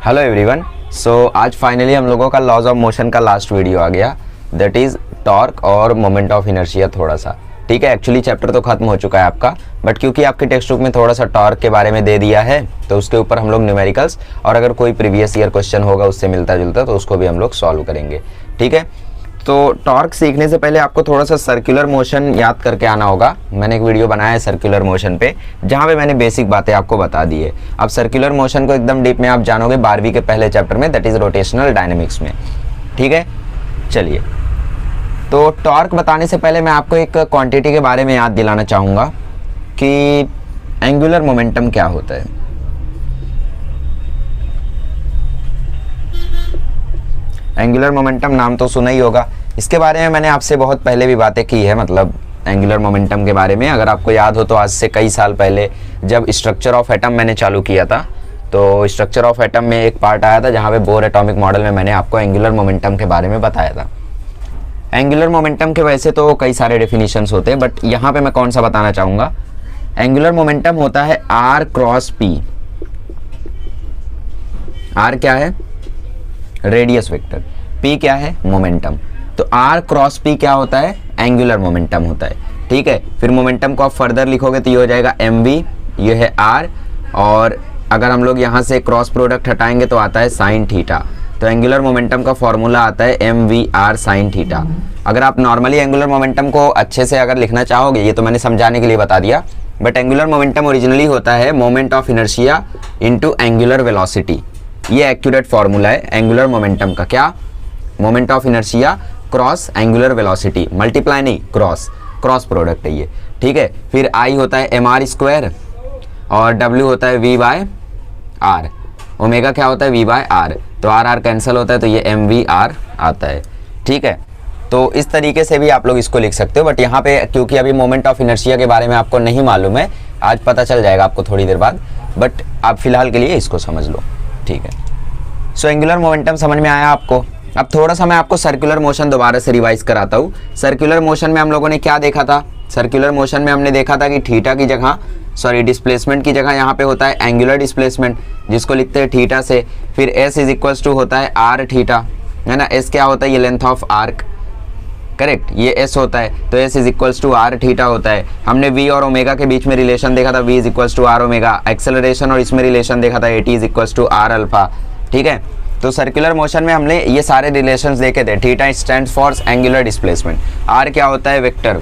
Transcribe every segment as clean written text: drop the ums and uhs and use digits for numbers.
Hello everyone. आज finally हम लोगों का लॉज ऑफ मोशन का लास्ट वीडियो आ गया, दैट इज़ टॉर्क और मोमेंट ऑफ इनर्शिया थोड़ा सा। ठीक है, एक्चुअली चैप्टर तो खत्म हो चुका है आपका, बट क्योंकि आपके टेक्स्ट बुक में थोड़ा सा टॉर्क के बारे में दे दिया है तो उसके ऊपर हम लोग न्यूमेरिकल्स और अगर कोई प्रीवियस ईयर क्वेश्चन होगा उससे मिलता जुलता तो उसको भी हम लोग सॉल्व करेंगे। ठीक है, तो टॉर्क सीखने से पहले आपको थोड़ा सा सर्कुलर मोशन याद करके आना होगा। मैंने एक वीडियो बनाया है सर्कुलर मोशन पे, जहाँ पे मैंने बेसिक बातें आपको बता दी है। अब सर्कुलर मोशन को एकदम डीप में आप जानोगे 12वीं के पहले चैप्टर में, दैट इज़ रोटेशनल डायनेमिक्स में। ठीक है, चलिए, तो टॉर्क बताने से पहले मैं आपको एक क्वांटिटी के बारे में याद दिलाना चाहूँगा कि एंगुलर मोमेंटम क्या होता है। एंगुलर मोमेंटम नाम तो सुना ही होगा, इसके बारे में मैंने आपसे बहुत पहले भी बातें की है। मतलब एंगुलर मोमेंटम के बारे में अगर आपको याद हो तो आज से कई साल पहले जब स्ट्रक्चर ऑफ एटम मैंने चालू किया था, तो स्ट्रक्चर ऑफ एटम में एक पार्ट आया था जहाँ पे बोर एटॉमिक मॉडल में मैंने आपको एंगुलर मोमेंटम के बारे में बताया था। एंगुलर मोमेंटम के वैसे तो कई सारे डेफिनेशंस होते हैं, बट यहाँ पे मैं कौन सा बताना चाहूँगा। एंगुलर मोमेंटम होता है आर क्रॉस पी। आर क्या है? Radius vector. पी क्या है? मोमेंटम। तो आर क्रॉस पी क्या होता है? एंगुलर मोमेंटम होता है। ठीक है, फिर मोमेंटम को आप फर्दर लिखोगे तो ये हो जाएगा एम वी, ये है आर, और अगर हम लोग यहाँ से क्रॉस प्रोडक्ट हटाएंगे तो आता है साइन थीटा। तो एंगुलर मोमेंटम का फॉर्मूला आता है M V R sine theta. अगर आप नॉर्मली एंगुलर मोमेंटम को अच्छे से अगर लिखना चाहोगे, ये तो मैंने समझाने के लिए बता दिया, बट एंगुलर मोमेंटम ओरिजिनली होता है moment of inertia into angular velocity. ये एक्यूरेट फॉर्मूला है एंगुलर मोमेंटम का। क्या? Moment of inertia cross angular velocity, multiply नहीं, क्रॉस प्रोडक्ट है ये। ठीक है, फिर आई होता है एम आर स्क्वायर और डब्ल्यू होता है वी बाय आर। ओमेगा क्या होता है? V by R. तो आर आर कैंसिल होता है तो ये एम वी आर आता है। ठीक है, तो इस तरीके से भी आप लोग इसको लिख सकते हो, बट यहाँ पे क्योंकि अभी मोमेंट ऑफ इनर्शिया के बारे में आपको नहीं मालूम है, आज पता चल जाएगा आपको थोड़ी देर बाद, बट आप फिलहाल के लिए इसको समझ लो। ठीक है, सो एंगुलर मोमेंटम समझ में आया आपको। अब थोड़ा सा मैं आपको सर्कुलर मोशन दोबारा से रिवाइज कराता हूँ। सर्कुलर मोशन में हम लोगों ने क्या देखा था? सर्कुलर मोशन में हमने देखा था कि थीटा की जगह, डिस्प्लेसमेंट की जगह यहाँ पे होता है एंगुलर डिस्प्लेसमेंट, जिसको लिखते हैं थीटा से। फिर एस इज इक्वल्स टू होता है आर थीटा, है ना। एस क्या होता है? ये लेंथ ऑफ आर्क, करेक्ट, ये एस होता है, तो S is equals to R theta होता है। हमने वी और ओमेगा के बीच में रिलेशन देखा था, V is equals to R omega. Acceleration और इसमें रिलेशन देखा था, A T is equals to R alpha. ठीक है, तो सर्कुलर मोशन में हमने ये सारे रिलेशंस देखे थे। Theta stands for angular displacement, R क्या होता है? वेक्टर।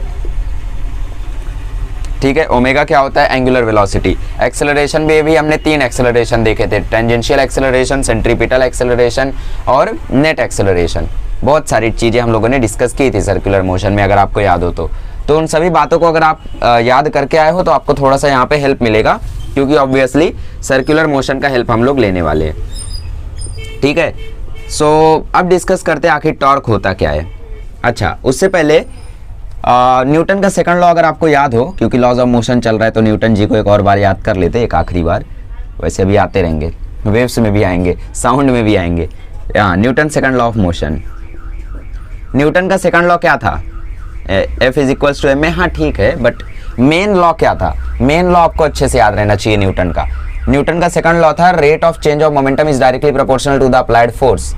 ठीक है, ओमेगा क्या होता है? Angular velocity. एक्सेलरेशन में भी हमने 3 एक्सेलरेशन देखे थे, टेंजेंशियल एक्सेलरेशन, सेंट्रीपिटल एक्सेलरेशन और नेट एक्सेलरेशन। बहुत सारी चीज़ें हम लोगों ने डिस्कस की थी सर्कुलर मोशन में, अगर आपको याद हो तो उन सभी बातों को अगर आप याद करके आए हो तो आपको थोड़ा सा यहाँ पे हेल्प मिलेगा, क्योंकि ऑब्वियसली सर्कुलर मोशन का हेल्प हम लोग लेने वाले हैं। ठीक है, सो अब डिस्कस करते हैं आखिर टॉर्क होता क्या है। अच्छा, उससे पहले न्यूटन का सेकंड लॉ अगर आपको याद हो, क्योंकि लॉज ऑफ मोशन चल रहा है तो न्यूटन जी को एक और बार याद कर लेते हैं, एक आखिरी बार। वैसे भी आते रहेंगे, वेव्स में भी आएंगे, साउंड में भी आएंगे। Newton second law of motion, Newton का सेकंड लॉ क्या था? F is equals to M A. हाँ ठीक है, बट मेन लॉ क्या था? मेन लॉ आपको अच्छे से याद रहना चाहिए न्यूटन का। न्यूटन का सेकंड लॉ था rate of change of momentum is directly proportional to the applied force,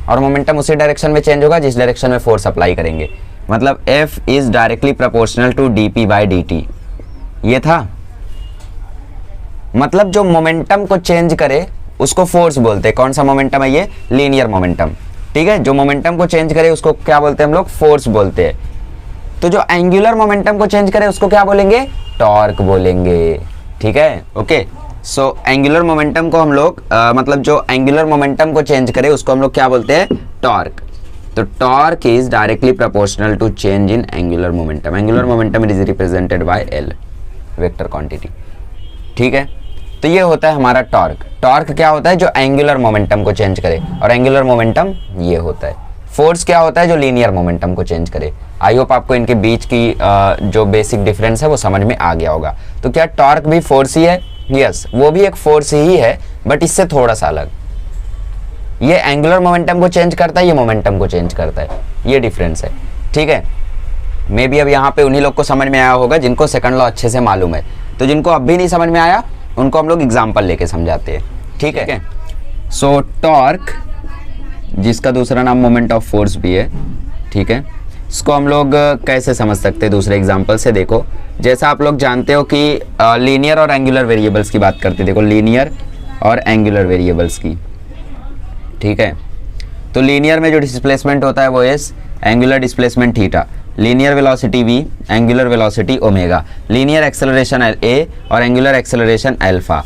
और मोमेंटम उसी डायरेक्शन में चेंज होगा जिस डायरेक्शन में फोर्स अप्लाई करेंगे। मतलब F is directly proportional to dp by dt। ये था, मतलब जो मोमेंटम को चेंज करे उसको फोर्स बोलते हैं। कौन सा मोमेंटम है ये? Linear momentum. ठीक है, जो मोमेंटम को चेंज करे उसको क्या बोलते हैं हम लोग? फोर्स बोलते हैं। तो जो एंगुलर मोमेंटम को चेंज करे उसको क्या बोलेंगे? टॉर्क बोलेंगे। ठीक है, ओके। सो एंगुलर मोमेंटम को हम लोग मतलब जो एंगुलर मोमेंटम को चेंज करे उसको हम लोग क्या बोलते हैं? टॉर्क। तो torque is directly proportional to change in angular momentum. Angular momentum is represented by L, vector quantity. ठीक है, तो ये होता है हमारा टॉर्क। टॉर्क क्या होता है? जो एंगुलर मोमेंटम को चेंज करे, और एंगुलर मोमेंटम ये होता है। फोर्स क्या होता है? जो लीनियर मोमेंटम को चेंज करे। आई होप आपको इनके बीच की जो बेसिक डिफरेंस है वो समझ में आ गया होगा। तो क्या टॉर्क भी फोर्स ही है? यस, वो भी एक फोर्स ही है, बट इससे थोड़ा सा अलग। ये एंगुलर मोमेंटम को चेंज करता है, ये मोमेंटम को चेंज करता है, ये डिफरेंस है। ठीक है, मे बी अब यहाँ पे उन्हीं लोग को समझ में आया होगा जिनको सेकंड लॉ अच्छे से मालूम है। तो जिनको अब भी नहीं समझ में आया उनको हम लोग एग्जाम्पल लेके समझाते हैं। ठीक है, सो टॉर्क, जिसका दूसरा नाम मोमेंट ऑफ फोर्स भी है, ठीक है, इसको हम लोग कैसे समझ सकते हैं दूसरे एग्जांपल से। देखो जैसा आप लोग जानते हो कि लीनियर और एंगुलर वेरिएबल्स की बात करते हैं, देखो लीनियर और एंगुलर वेरिएबल्स की, ठीक है। तो लीनियर में जो डिस्प्लेसमेंट होता है वो S, angular displacement theta, linear velocity v, angular velocity omega, linear acceleration a और angular acceleration alpha.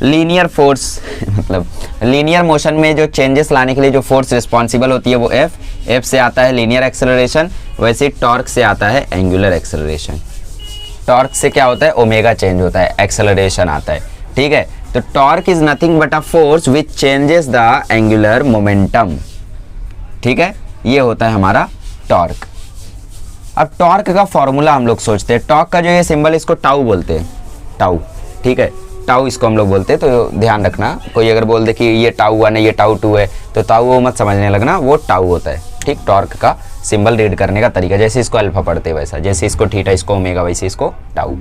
Linear force मतलब लीनियर मोशन में जो चेंजेस लाने के लिए जो फोर्स रिस्पॉन्सिबल होती है वो f से आता है लीनियर एक्सेलरेशन, वैसे टॉर्क से आता है एंगुलर एक्सेलरेशन। टॉर्क से क्या होता है, ओमेगा चेंज होता है, एक्सेलरेशन आता है, ठीक है। तो torque is nothing but a force which changes the angular momentum, ठीक है, ये होता है हमारा टॉर्क। अब टॉर्क का फॉर्मूला हम लोग सोचते हैं, टॉर्क का जो ये सिंबल इसको टाउ बोलते हैं, टाउ, ठीक है, टाउ इसको हम लोग बोलते हैं। तो ध्यान रखना, कोई अगर बोल दे कि ये टाउ 1 है ये टाउ 2 है तो टाउ वो मत समझने लगना, वो टाउ होता है, ठीक। टॉर्क का सिंबल रीड करने का तरीका, जैसे इसको अल्फा पढ़ते हैं वैसा, जैसे इसको थीटा, इसको ओमेगा, वैसे इसको टाउ,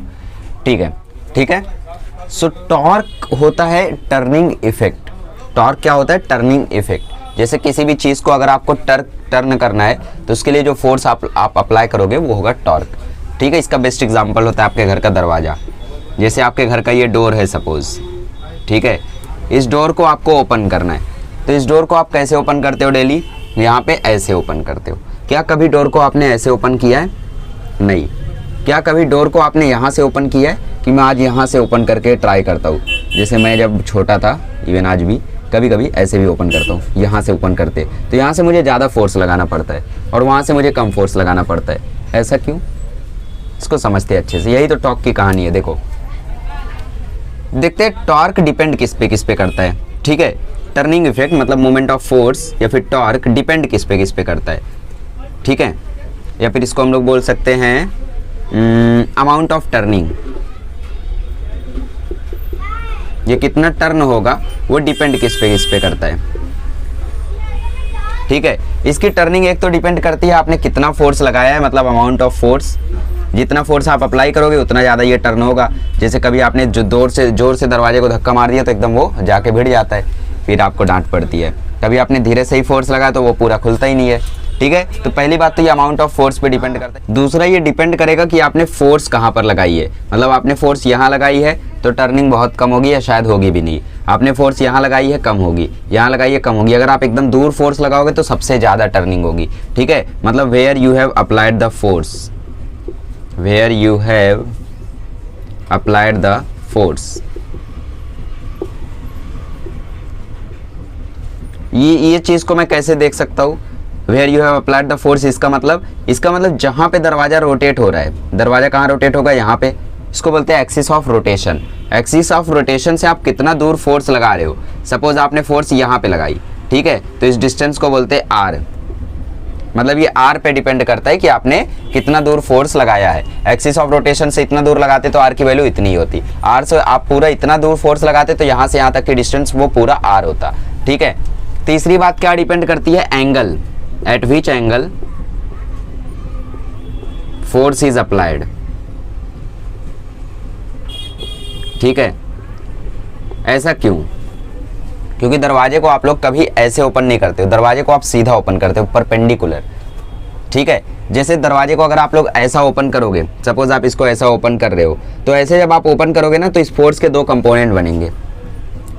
ठीक है, ठीक है। सो टॉर्क होता है टर्निंग इफेक्ट। टॉर्क क्या होता है, टर्निंग इफेक्ट। जैसे किसी भी चीज़ को अगर आपको टर्न करना है तो उसके लिए जो फोर्स आप अप्लाई करोगे वो होगा टॉर्क, ठीक है। इसका बेस्ट एग्जांपल होता है आपके घर का दरवाज़ा। जैसे आपके घर का ये डोर है सपोज, ठीक है, इस डोर को आपको ओपन करना है, तो इस डोर को आप कैसे ओपन करते हो डेली, यहाँ पे ऐसे ओपन करते हो। क्या कभी डोर को आपने ऐसे ओपन किया है, नहीं। क्या कभी डोर को आपने यहाँ से ओपन किया है कि मैं आज यहाँ से ओपन करके ट्राई करता हूँ। जैसे मैं जब छोटा था, इवन आज भी कभी कभी ऐसे भी ओपन करता हूँ, यहाँ से ओपन करते, तो यहाँ से मुझे ज़्यादा फोर्स लगाना पड़ता है और वहाँ से मुझे कम फोर्स लगाना पड़ता है। ऐसा क्यों, इसको समझते हैं अच्छे से। यही तो टॉर्क की कहानी है। देखो देखते हैं टॉर्क डिपेंड किस पे करता है, ठीक है। टर्निंग इफेक्ट मतलब मोमेंट ऑफ फोर्स या फिर टॉर्क डिपेंड किस पे करता है, ठीक है। या फिर इसको हम लोग बोल सकते हैं अमाउंट ऑफ टर्निंग, ये कितना टर्न होगा वो डिपेंड किस पे करता है, ठीक है। इसकी टर्निंग एक तो डिपेंड करती है आपने कितना फोर्स लगाया है, मतलब अमाउंट ऑफ फोर्स। जितना फोर्स आप अप्लाई करोगे उतना ज़्यादा ये टर्न होगा। जैसे कभी आपने जो जोर से दरवाजे को धक्का मार दिया तो एकदम वो जाके भिड़ जाता है, फिर आपको डांट पड़ती है। कभी आपने धीरे से ही फोर्स लगाया तो वो पूरा खुलता ही नहीं है, ठीक है। तो पहली बात तो ये अमाउंट ऑफ फोर्स पे डिपेंड करता है। दूसरा ये डिपेंड करेगा कि आपने फोर्स कहाँ पर लगाई है, मतलब आपने फोर्स यहाँ लगाई है तो टर्निंग बहुत कम होगी या शायद होगी भी नहीं। आपने फोर्स यहाँ लगाई है कम होगी, यहाँ लगाई है कम होगी। अगर आप एकदम दूर फोर्स लगाओगे तो सबसे ज़्यादा टर्निंग होगी, ठीक है। मतलब where you have applied the force, where you have applied the force, ये चीज़ को मैं कैसे देख सकता हूँ, where you have applied the force. इसका मतलब जहाँ पे दरवाजा रोटेट हो रहा है, दरवाजा कहाँ रोटेट होगा, यहाँ पे। इसको बोलते हैं axis of rotation. Axis of rotation से आप कितना दूर फोर्स लगा रहे हो। सपोज आपने फोर्स यहाँ पे लगाई, ठीक है, तो इस डिस्टेंस को बोलते हैं आर। मतलब ये आर पे डिपेंड करता है कि आपने कितना दूर फोर्स लगाया है। एक्सिस ऑफ रोटेशन से इतना दूर लगाते तो आर की वैल्यू इतनी होती, आर से आप पूरा इतना दूर फोर्स लगाते तो यहाँ से यहाँ तक की डिस्टेंस वो पूरा आर होता, ठीक है। तीसरी बात क्या डिपेंड करती है, angle, eight which angle force is applied, ठीक है। ऐसा क्यों, क्योंकि दरवाजे को आप लोग कभी ऐसे ओपन नहीं करते हो, दरवाजे को आप सीधा ओपन करते हो, परपेंडिकुलर, ठीक है। जैसे दरवाजे को अगर आप लोग ऐसा ओपन करोगे, सपोज आप इसको ऐसा ओपन कर रहे हो, तो ऐसे जब आप ओपन करोगे ना तो इस फोर्स के दो कंपोनेंट बनेंगे।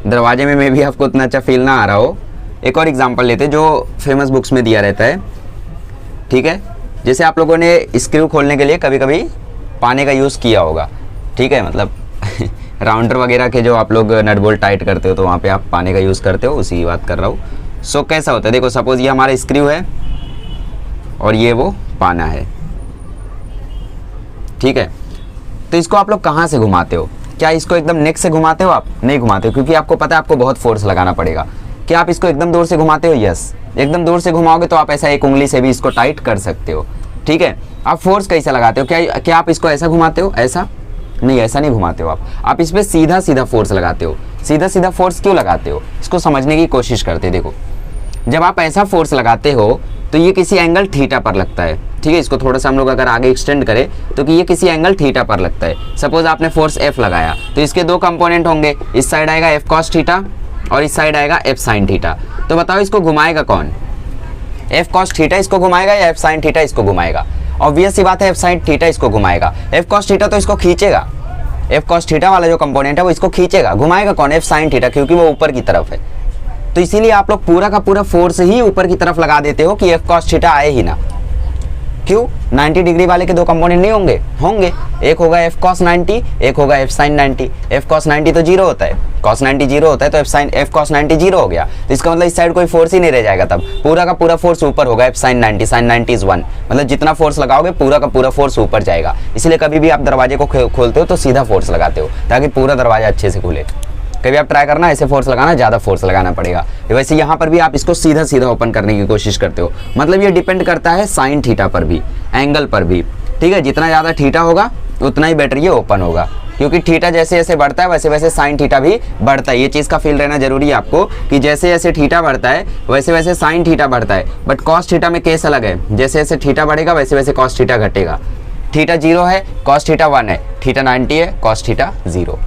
दरवाजे में मे भी आपको उतना अच्छा फील ना आ रहा हो। एक और एग्जांपल लेते हैं जो फेमस बुक्स में दिया रहता है, ठीक है। जैसे आप लोगों ने स्क्रू खोलने के लिए कभी कभी पाने का यूज़ किया होगा, ठीक है, मतलब राउंडर वगैरह के जो आप लोग नट बोल्ट टाइट करते हो तो वहाँ पे आप पाने का यूज़ करते हो, उसी की बात कर रहा हूँ। सो कैसा होता है, देखो सपोज ये हमारा स्क्रू है और ये वो पाना है, ठीक है। तो इसको आप लोग कहाँ से घुमाते हो, क्या इसको एकदम नेक से घुमाते हो आप, नहीं घुमाते हो, क्योंकि आपको पता है आपको बहुत फोर्स लगाना पड़ेगा। क्या आप इसको एकदम दूर से घुमाते हो, यस। एकदम दूर से घुमाओगे तो आप ऐसा एक उंगली से भी इसको टाइट कर सकते हो, ठीक है। आप फोर्स कैसे लगाते हो, क्या आप इसको ऐसा घुमाते हो, ऐसा नहीं, ऐसा नहीं घुमाते हो आप इस पर सीधा सीधा फोर्स लगाते हो। सीधा सीधा फोर्स क्यों लगाते हो, इसको समझने की कोशिश करते। देखो जब आप ऐसा फोर्स लगाते हो तो ये किसी एंगल थीटा पर लगता है, ठीक है। इसको थोड़ा सा हम लोग अगर आगे एक्सटेंड करें तो कि ये किसी एंगल थीटा पर लगता है। सपोज आपने फोर्स F लगाया तो इसके दो कंपोनेंट होंगे, इस साइड आएगा F cos थीटा और इस साइड आएगा एफ साइन थीटा। तो बताओ इसको घुमाएगा कौन, एफ कॉस थीटा इसको घुमाएगा या एफ साइन थीटा इसको घुमाएगा? ऑब्वियस सी बात है एफ साइन थीटा इसको घुमाएगा। एफ कॉस थीटा तो इसको खींचेगा, एफ कॉस थीटा वाला जो कंपोनेंट है वो इसको खींचेगा। घुमाएगा कौन, एफ साइन थीटा, क्योंकि वो ऊपर की तरफ है। तो इसीलिए आप लोग पूरा का पूरा फोर्स ही ऊपर की तरफ लगा देते हो कि एफ कॉस थीटा आए ही ना। क्यों? 90 डिग्री वाले के दो कंपोनेंट नहीं होंगे? होंगे। एक होगा एफ कॉस 90, एक होगा एफ साइन 90। एफ कॉस 90 तो जीरो होता है, कॉस 90 जीरो होता है, तो एफ कॉस 90 जीरो हो गया। तो इसका मतलब इस साइड कोई फोर्स ही नहीं रह जाएगा, तब पूरा का पूरा फोर्स ऊपर होगा। एफ साइन 90, साइन 90 इज 1, मतलब जितना फोर्स लगाओगे पूरा का पूरा फोर्स ऊपर जाएगा। इसलिए कभी भी आप दरवाजे को खोलते हो तो सीधा फोर्स लगाते हो ताकि पूरा दरवाजा अच्छे से खुले। कभी आप ट्राई करना ऐसे फोर्स लगाना, ज़्यादा फोर्स लगाना पड़ेगा। वैसे यहाँ पर भी आप इसको सीधा सीधा ओपन करने की कोशिश करते हो। मतलब ये डिपेंड करता है साइन थीटा पर भी, एंगल पर भी, ठीक है। जितना ज़्यादा थीटा होगा उतना ही बेटर ये ओपन होगा, क्योंकि थीटा जैसे जैसे बढ़ता है वैसे वैसे साइन थीटा भी बढ़ता है। ये चीज़ का फील रहना जरूरी है आपको कि जैसे जैसे थीटा बढ़ता है वैसे वैसे साइन थीटा बढ़ता है। बट कॉस थीटा में केस अलग है, जैसे जैसे थीटा बढ़ेगा वैसे वैसे कॉस थीटा घटेगा। थीटा 0 है, कॉस थीटा 1 है, थीटा 90 है, कॉस थीटा 0।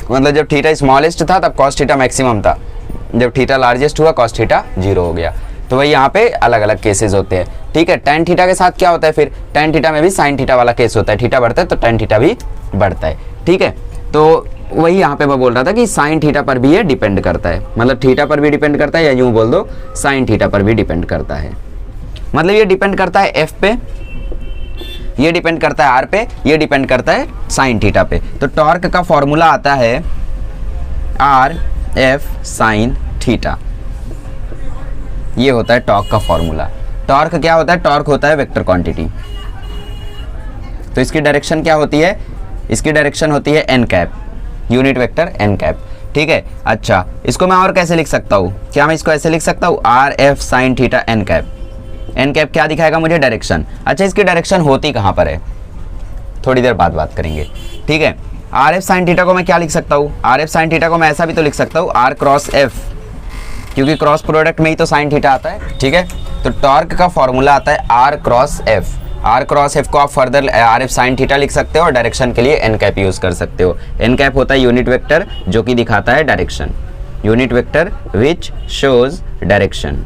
मतलब जब थीटा स्मॉलेस्ट था तब कॉस थीटा मैक्सिमम था, जब थीटा लार्जेस्ट हुआ कॉस थीटा 0 हो गया। तो वही यहाँ पे अलग अलग केसेस होते हैं, ठीक है। टेन थीटा के साथ क्या होता है फिर, टेन थीटा में भी साइन थीटा वाला केस होता है। थीटा बढ़ता है तो टेन थीटा भी बढ़ता है, ठीक है। तो वही यहाँ पे मैं बोल रहा था कि साइन थीटा पर भी ये डिपेंड करता है, मतलब थीटा पर भी डिपेंड करता है, या यूँ बोल दो साइन थीटा पर भी डिपेंड करता है। मतलब ये डिपेंड करता है एफ पे, ये डिपेंड करता है आर पे, ये डिपेंड करता है साइन थीटा पे। तो टॉर्क का फॉर्मूला आता है आर एफ साइन थीटा, ये होता है टॉर्क का फॉर्मूला। टॉर्क क्या होता है? टॉर्क होता है वेक्टर क्वांटिटी। तो इसकी डायरेक्शन क्या होती है? इसकी डायरेक्शन होती है N cap, unit vector N cap, ठीक है। अच्छा, इसको मैं और कैसे लिख सकता हूँ? क्या मैं इसको ऐसे लिख सकता हूँ, R F sine theta N cap. N cap क्या दिखाएगा मुझे? डायरेक्शन। अच्छा, इसकी डायरेक्शन होती कहाँ पर है? थोड़ी देर बाद बात करेंगे, ठीक है। आर एफ साइन थीटा को मैं क्या लिख सकता हूँ? आर एफ साइन थीटा को मैं ऐसा भी तो लिख सकता हूँ, आर क्रॉस एफ, क्योंकि क्रॉस प्रोडक्ट में ही तो साइन थीटा आता है, ठीक है। तो टॉर्क का फॉर्मूला आता है R cross F. R cross F को आप further R F sine theta लिख सकते हो और डायरेक्शन के लिए एन कैप यूज कर सकते हो। एन कैप होता है यूनिट वेक्टर जो कि दिखाता है direction, unit vector which shows direction.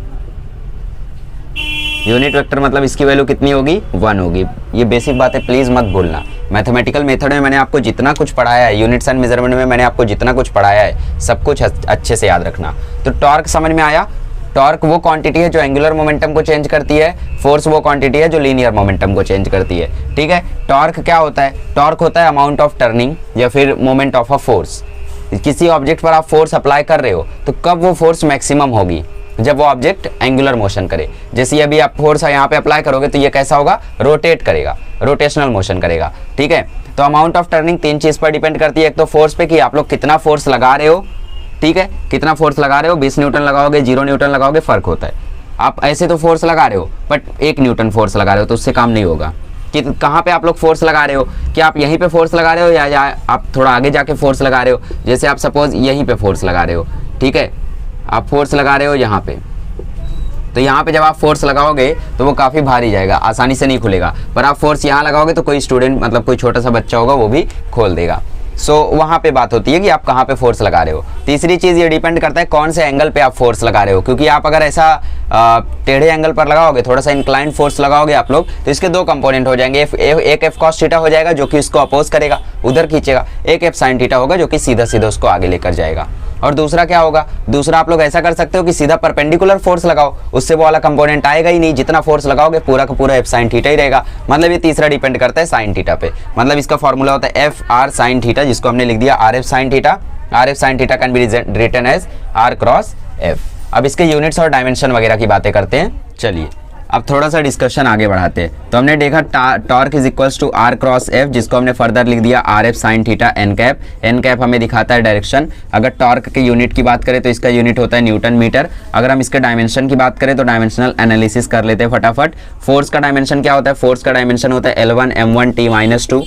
Unit vector मतलब इसकी वैल्यू कितनी होगी? 1 होगी। ये बेसिक बात है, प्लीज मत भूलना। मैथमेटिकल मेथड में मैंने आपको जितना कुछ पढ़ाया है, यूनिट्स एंड मेजरमेंट में मैंने आपको जितना कुछ पढ़ाया है, सब कुछ अच्छे से याद रखना। तो टॉर्क समझ में आया? टॉर्क वो क्वांटिटी है जो एंगुलर मोमेंटम को चेंज करती है, फोर्स वो क्वांटिटी है जो लीनियर मोमेंटम को चेंज करती है, ठीक है। टॉर्क क्या होता है? टॉर्क होता है अमाउंट ऑफ टर्निंग या फिर मोमेंट ऑफ अ फोर्स। किसी ऑब्जेक्ट पर आप फोर्स अप्लाई कर रहे हो तो कब वो फोर्स मैक्सिमम होगी? जब वो ऑब्जेक्ट एंगुलर मोशन करे। जैसे अभी आप फोर्स यहाँ पे अप्लाई करोगे तो ये कैसा होगा? रोटेट करेगा, रोटेशनल मोशन करेगा, ठीक है। तो अमाउंट ऑफ टर्निंग 3 चीज पर डिपेंड करती है। एक तो फोर्स पे कि आप लोग कितना फोर्स लगा रहे हो, ठीक है, कितना फोर्स लगा रहे हो। 20 न्यूटन लगाओगे, 0 न्यूटन लगाओगे, फर्क होता है। आप ऐसे तो फोर्स लगा रहे हो बट 1 न्यूटन फोर्स लगा रहे हो तो उससे काम नहीं होगा। कि कहाँ पे आप लोग फोर्स लगा रहे हो? क्या आप यहीं पे फोर्स लगा रहे हो या आप थोड़ा आगे जाके फोर्स लगा रहे हो? जैसे आप सपोज यहीं पे फोर्स लगा रहे हो, ठीक है, आप फोर्स लगा रहे हो यहाँ पे, तो यहाँ पे जब आप फोर्स लगाओगे तो वो काफ़ी भारी जाएगा, आसानी से नहीं खुलेगा। पर आप फोर्स यहाँ लगाओगे तो कोई स्टूडेंट, मतलब कोई छोटा सा बच्चा होगा, वो भी खोल देगा। सो वहाँ पे बात होती है कि आप कहाँ पे फोर्स लगा रहे हो। तीसरी चीज़ ये डिपेंड करता है कौन से एंगल पे आप फोर्स लगा रहे हो, क्योंकि आप अगर ऐसा टेढ़े एंगल पर लगाओगे, थोड़ा सा इंक्लाइंड फोर्स लगाओगे आप लोग, तो इसके 2 कंपोनेंट हो जाएंगे। एक एफ कॉस थीटा हो जाएगा जो कि इसको अपोज करेगा, उधर खींचेगा। एक एफ साइन थीटा होगा जो कि सीधा सीधा उसको आगे लेकर जाएगा। और दूसरा क्या होगा? दूसरा आप लोग ऐसा कर सकते हो कि सीधा परपेंडिकुलर फोर्स लगाओ, उससे वो वाला कंपोनेंट आएगा ही नहीं। जितना फोर्स लगाओगे पूरा का पूरा एफ साइन थीटा ही रहेगा। मतलब ये तीसरा डिपेंड करता है साइन थीटा पे। मतलब इसका फॉर्मूला होता है एफ आर साइन थीटा, जिसको हमने लिख दिया R F sine theta. R F sine theta can be written as R cross F. अब इसके यूनिट्स और डायमेंशन वगैरह की बातें करते हैं। चलिए अब थोड़ा सा डिस्कशन आगे बढ़ाते हैं। तो हमने देखा torque is equals to R cross F, जिसको हमने फर्दर लिख दिया R F sine theta N cap. N cap हमें दिखाता है डायरेक्शन। अगर टॉर्क के यूनिट की बात करें तो इसका यूनिट होता है न्यूटन मीटर। अगर हम इसके डायमेंशन की बात करें तो डायमेंशनल एनालिसिस कर लेते हैं फटाफट। फोर्स का डायमेंशन क्या होता है? फोर्स का डायमेंशन होता है L1 M1 T-2,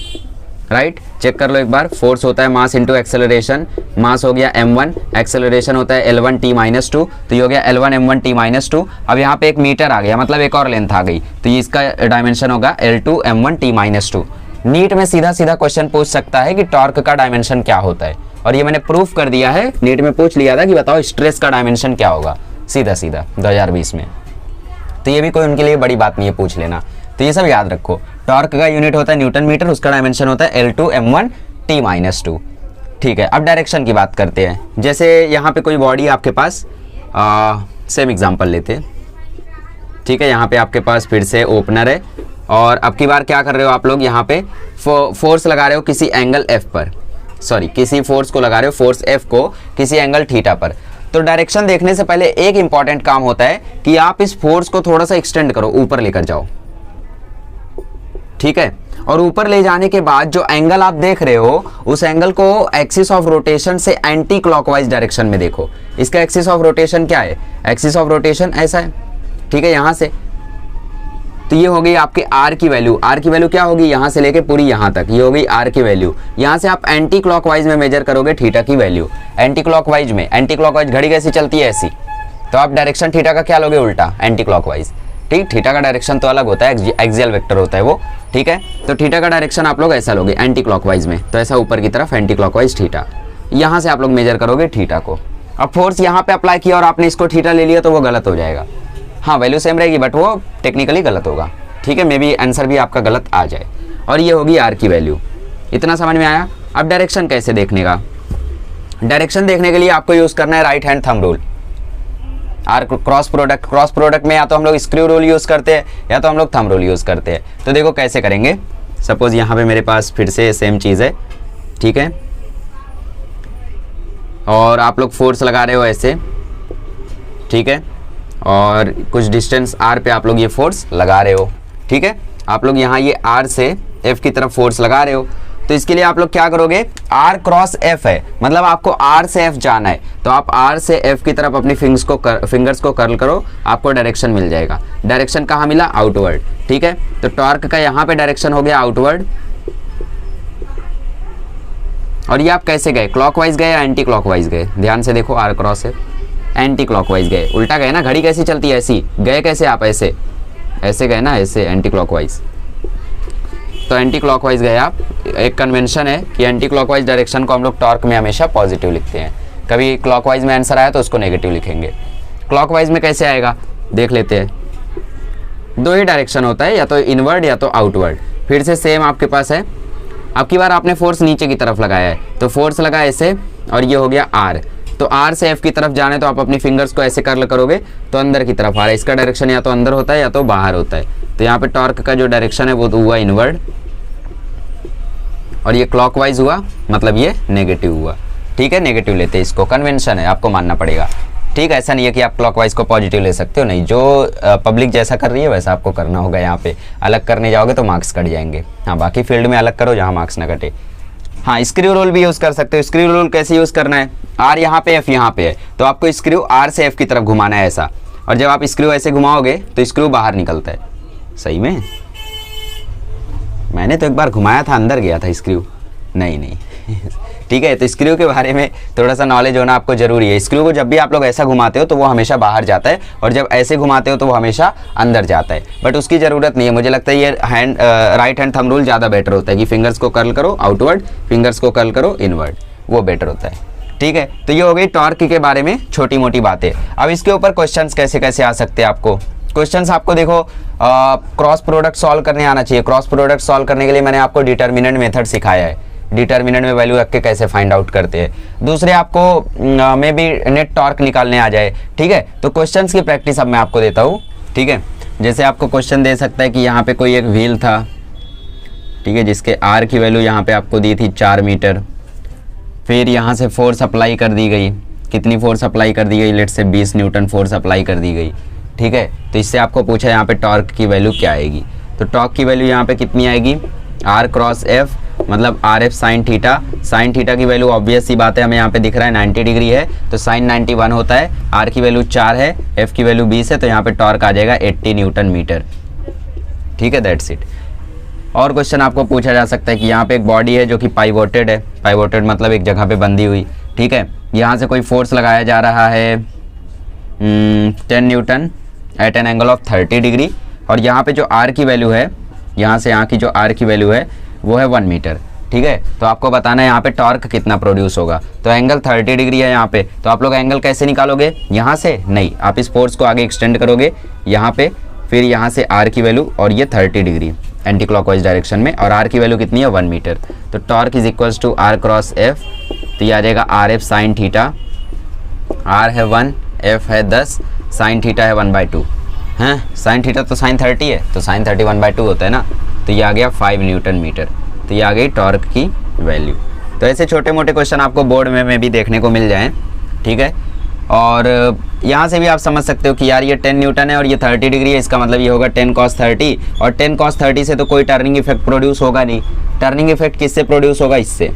right. Check कर लो एक बार। फोर्स होता है मास इंटू एक्सेलरेशन, मास हो गया m1, एक्सेलरेशन होता है L1 T-2, तो ये हो गया L1 M1 T-2। अब यहाँ पे एक मीटर आ गया, मतलब एक और लेंथ आ गई, तो ये इसका डायमेंशन होगा L2 M1 T-2। नीट में सीधा सीधा क्वेश्चन पूछ सकता है कि टॉर्क का डायमेंशन क्या होता है। और ये मैंने प्रूफ कर दिया है। नीट में पूछ लिया था कि बताओ स्ट्रेस का डायमेंशन क्या होगा, सीधा सीधा 2020 में। तो ये भी कोई उनके लिए बड़ी बात नहीं है पूछ लेना। तो ये सब याद रखो। टॉर्क का यूनिट होता है न्यूटन मीटर, उसका डायमेंशन होता है L2m1t-2। ठीक है, अब डायरेक्शन की बात करते हैं। जैसे यहाँ पे कोई बॉडी आपके पास, सेम एग्जांपल लेते हैं। ठीक है, यहाँ पे आपके पास फिर से ओपनर है और अब की बार क्या कर रहे हो आप लोग, यहाँ पे फोर्स लगा रहे हो किसी एंगल F पर, सॉरी किसी फोर्स को लगा रहे हो, फोर्स F को किसी एंगल थीटा पर। तो डायरेक्शन देखने से पहले एक इंपॉर्टेंट काम होता है कि आप इस फोर्स को थोड़ा सा एक्सटेंड करो, ऊपर लेकर जाओ। ठीक है, और ऊपर ले जाने के बाद जो एंगल आप देख रहे हो उस एंगल को एक्सिस ऑफ रोटेशन से एंटी क्लॉकवाइज डायरेक्शन में देखो। इसका एक्सिस ऑफ रोटेशन क्या है, एक्सिस ऑफ रोटेशन ऐसा है। ठीक है, यहां से तो ये हो गई आपकी आर की वैल्यू। आर की वैल्यू क्या होगी, यहां से लेके पूरी यहां तक, ये हो गई आर की वैल्यू। यहां से आप एंटी क्लॉकवाइज में मेजर करोगे थीटा की वैल्यू। एंटी क्लॉकवाइज में, एंटी क्लॉकवाइज घड़ी कैसी चलती है, ऐसी, तो आप डायरेक्शन थीटा का क्या लोगे, उल्टा, एंटी क्लॉकवाइज। ठीक, थीटा का डायरेक्शन तो अलग होता है, एक्सियल वेक्टर होता है वो। ठीक है, तो थीटा का डायरेक्शन आप लोग ऐसा लोगे एंटी क्लॉकवाइज में, तो ऐसा ऊपर की तरफ एंटी क्लॉकवाइज थीटा। यहां से आप लोग मेजर करोगे थीटा को। अब फोर्स यहाँ पे अप्लाई किया और आपने इसको थीटा ले लिया तो वो गलत हो जाएगा। हाँ, वैल्यू सेम रहेगी बट वो टेक्निकली गलत होगा। ठीक है, मे बी आंसर भी आपका गलत आ जाए। और ये होगी आर की वैल्यू। इतना समझ में आया। अब डायरेक्शन कैसे देखने का, डायरेक्शन देखने के लिए आपको यूज करना है right hand thumb rule. R cross product में या तो हम लोग स्क्रू रूल यूज करते हैं या तो हम लोग थंब रूल यूज करते हैं। तो देखो कैसे करेंगे। सपोज यहाँ पे मेरे पास फिर से सेम चीज़ है। ठीक है, और आप लोग फोर्स लगा रहे हो ऐसे। ठीक है, और कुछ डिस्टेंस आर पे आप लोग ये फोर्स लगा रहे हो। ठीक है, आप लोग यहाँ ये आर से एफ की तरफ फोर्स लगा रहे हो। तो इसके लिए आप लोग क्या करोगे, आर क्रॉस एफ है, मतलब आपको आर से एफ जाना है, तो आप आर से एफ की तरफ अपनी फिंगर्स को कर्ल करो, आपको डायरेक्शन मिल जाएगा। डायरेक्शन कहाँ मिला, आउटवर्ड। ठीक है, तो टॉर्क का यहाँ पे डायरेक्शन हो गया आउटवर्ड। और ये आप कैसे गए, क्लॉकवाइज गए या एंटी क्लॉकवाइज गए, ध्यान से देखो, R cross F anti clockwise गए, उल्टा गए ना, घड़ी कैसी चलती है ऐसी, गए कैसे आप, ऐसे ऐसे गए ना, ऐसे एंटी क्लॉकवाइज। तो एंटी क्लॉकवाइज गए आप। एक कन्वेंशन है कि एंटी क्लॉकवाइज डायरेक्शन को हम लोग टॉर्क में हमेशा पॉजिटिव लिखते हैं, कभी क्लॉकवाइज में आंसर आया तो उसको नेगेटिव लिखेंगे। क्लॉकवाइज में कैसे आएगा देख लेते हैं। दो ही डायरेक्शन होता है, या तो इनवर्ड या तो आउटवर्ड। फिर से सेम आपके पास है, अब की बार आपने फोर्स नीचे की तरफ लगाया है, तो फोर्स लगा ऐसे और ये हो गया आर। तो आर से एफ की तरफ जाने तो आप अपनी फिंगर्स को ऐसे कर्ल करोगे तो अंदर की तरफ आ रहा है। इसका डायरेक्शन या तो अंदर होता है या तो बाहर होता है। तो यहाँ पे टॉर्क का जो डायरेक्शन है वो तो हुआ इनवर्ड, और ये क्लॉकवाइज हुआ, मतलब ये नेगेटिव हुआ। ठीक है, नेगेटिव लेते हैं इसको, कन्वेंशन है, आपको मानना पड़ेगा। ठीक है, ऐसा नहीं है कि आप क्लॉकवाइज को पॉजिटिव ले सकते हो, नहीं, जो पब्लिक जैसा कर रही है वैसा आपको करना होगा। यहाँ पे अलग करने जाओगे तो मार्क्स कट जाएंगे। हाँ, बाकी फील्ड में अलग करो जहाँ मार्क्स ना कटे। हाँ, स्क्रू रोल भी यूज़ कर सकते हो। स्क्रू रोल कैसे यूज़ करना है, आर यहाँ पे एफ यहाँ पे है, तो आपको स्क्रू आर से एफ की तरफ घुमाना है ऐसा, और जब आप स्क्रू ऐसे घुमाओगे तो स्क्रू बाहर निकलता है। सही में, मैंने तो एक बार घुमाया था, अंदर गया था स्क्रू, नहीं ठीक है, तो स्क्रू के बारे में थोड़ा सा नॉलेज होना आपको जरूरी है। स्क्रू को जब भी आप लोग ऐसा घुमाते हो तो वो हमेशा बाहर जाता है, और जब ऐसे घुमाते हो तो वो हमेशा अंदर जाता है। बट उसकी ज़रूरत नहीं है, मुझे लगता है ये राइट हैंड थंब रूल ज़्यादा बेटर होता है कि फिंगर्स को कर्ल करो आउटवर्ड, फिंगर्स को कर्ल करो इनवर्ड, वो बेटर होता है। ठीक है, तो ये हो गई टॉर्क के बारे में छोटी मोटी बातें। अब इसके ऊपर क्वेश्चंस कैसे कैसे आ सकते हैं आपको। क्वेश्चंस आपको देखो, क्रॉस प्रोडक्ट सॉल्व करने आना चाहिए। क्रॉस प्रोडक्ट सॉल्व करने के लिए मैंने आपको डिटर्मिनेंट मेथड सिखाया है, डिटर्मिनेंट में वैल्यू रख के कैसे फाइंड आउट करते हैं। दूसरे आपको मे बी नेट टॉर्क निकालने आ जाए। ठीक है, तो क्वेश्चंस की प्रैक्टिस अब मैं आपको देता हूँ। ठीक है, जैसे आपको क्वेश्चन दे सकता है कि यहाँ पे कोई एक व्हील था, ठीक है, जिसके आर की वैल्यू यहाँ पे आपको दी थी 4 मीटर। फिर यहाँ से फोर्स अप्लाई कर दी गई, कितनी फोर्स अप्लाई कर दी गई, लेट से 20 न्यूटन फोर्स अप्लाई कर दी गई। ठीक है, तो इससे आपको पूछा यहाँ पे टॉर्क की वैल्यू क्या आएगी। तो टॉर्क की वैल्यू यहाँ पे कितनी आएगी, आर क्रॉस एफ, मतलब are F sine theta. Sine theta की वैल्यू ऑब्वियस सी बात है, हमें यहाँ पे दिख रहा है 90 डिग्री है, तो साइन 91 होता है। आर की वैल्यू 4 है, एफ की वैल्यू 20 है, तो यहाँ पे टॉर्क आ जाएगा 80 न्यूटन मीटर। ठीक है, दैट्स इट। और क्वेश्चन आपको पूछा जा सकता है कि यहाँ पे एक बॉडी है जो कि पाइवोटेड है, पाइवोटेड मतलब एक जगह पे बंधी हुई। ठीक है, यहाँ से कोई फोर्स लगाया जा रहा है 10 newton at an angle of 30 degree, और यहाँ पे जो आर की वैल्यू है, यहाँ से यहाँ की जो आर की वैल्यू है वो है 1 मीटर। ठीक है। तो आपको बताना है यहाँ पे टॉर्क कितना प्रोड्यूस होगा। तो एंगल 30 डिग्री है यहाँ पे, तो आप लोग एंगल कैसे निकालोगे, यहाँ से नहीं, आप इस फोर्स को आगे एक्सटेंड करोगे यहाँ पे, फिर यहाँ से आर की वैल्यू, और ये 30 डिग्री एंटी क्लॉकवाइज डायरेक्शन में, और आर की वैल्यू कितनी है 1 मीटर। तो torque is equals to R cross F, तो ये आ जाएगा R F sine theta, R है 1, एफ है 10, साइन थीटा है 1/2 हैं, साइन थीटा तो साइन 30 है, तो साइन 30 1/2 होता है ना, तो ये आ गया 5 न्यूटन मीटर। तो ये आ गई टॉर्क की वैल्यू। तो ऐसे छोटे मोटे क्वेश्चन आपको बोर्ड में भी देखने को मिल जाएं, ठीक है। और यहाँ से भी आप समझ सकते हो कि यार ये 10 न्यूटन है और ये 30 डिग्री है, इसका मतलब ये होगा 10 cos 30, और 10 cos 30 से तो कोई टर्निंग इफेक्ट प्रोड्यूस होगा नहीं। टर्निंग इफेक्ट किससे प्रोड्यूस होगा, इससे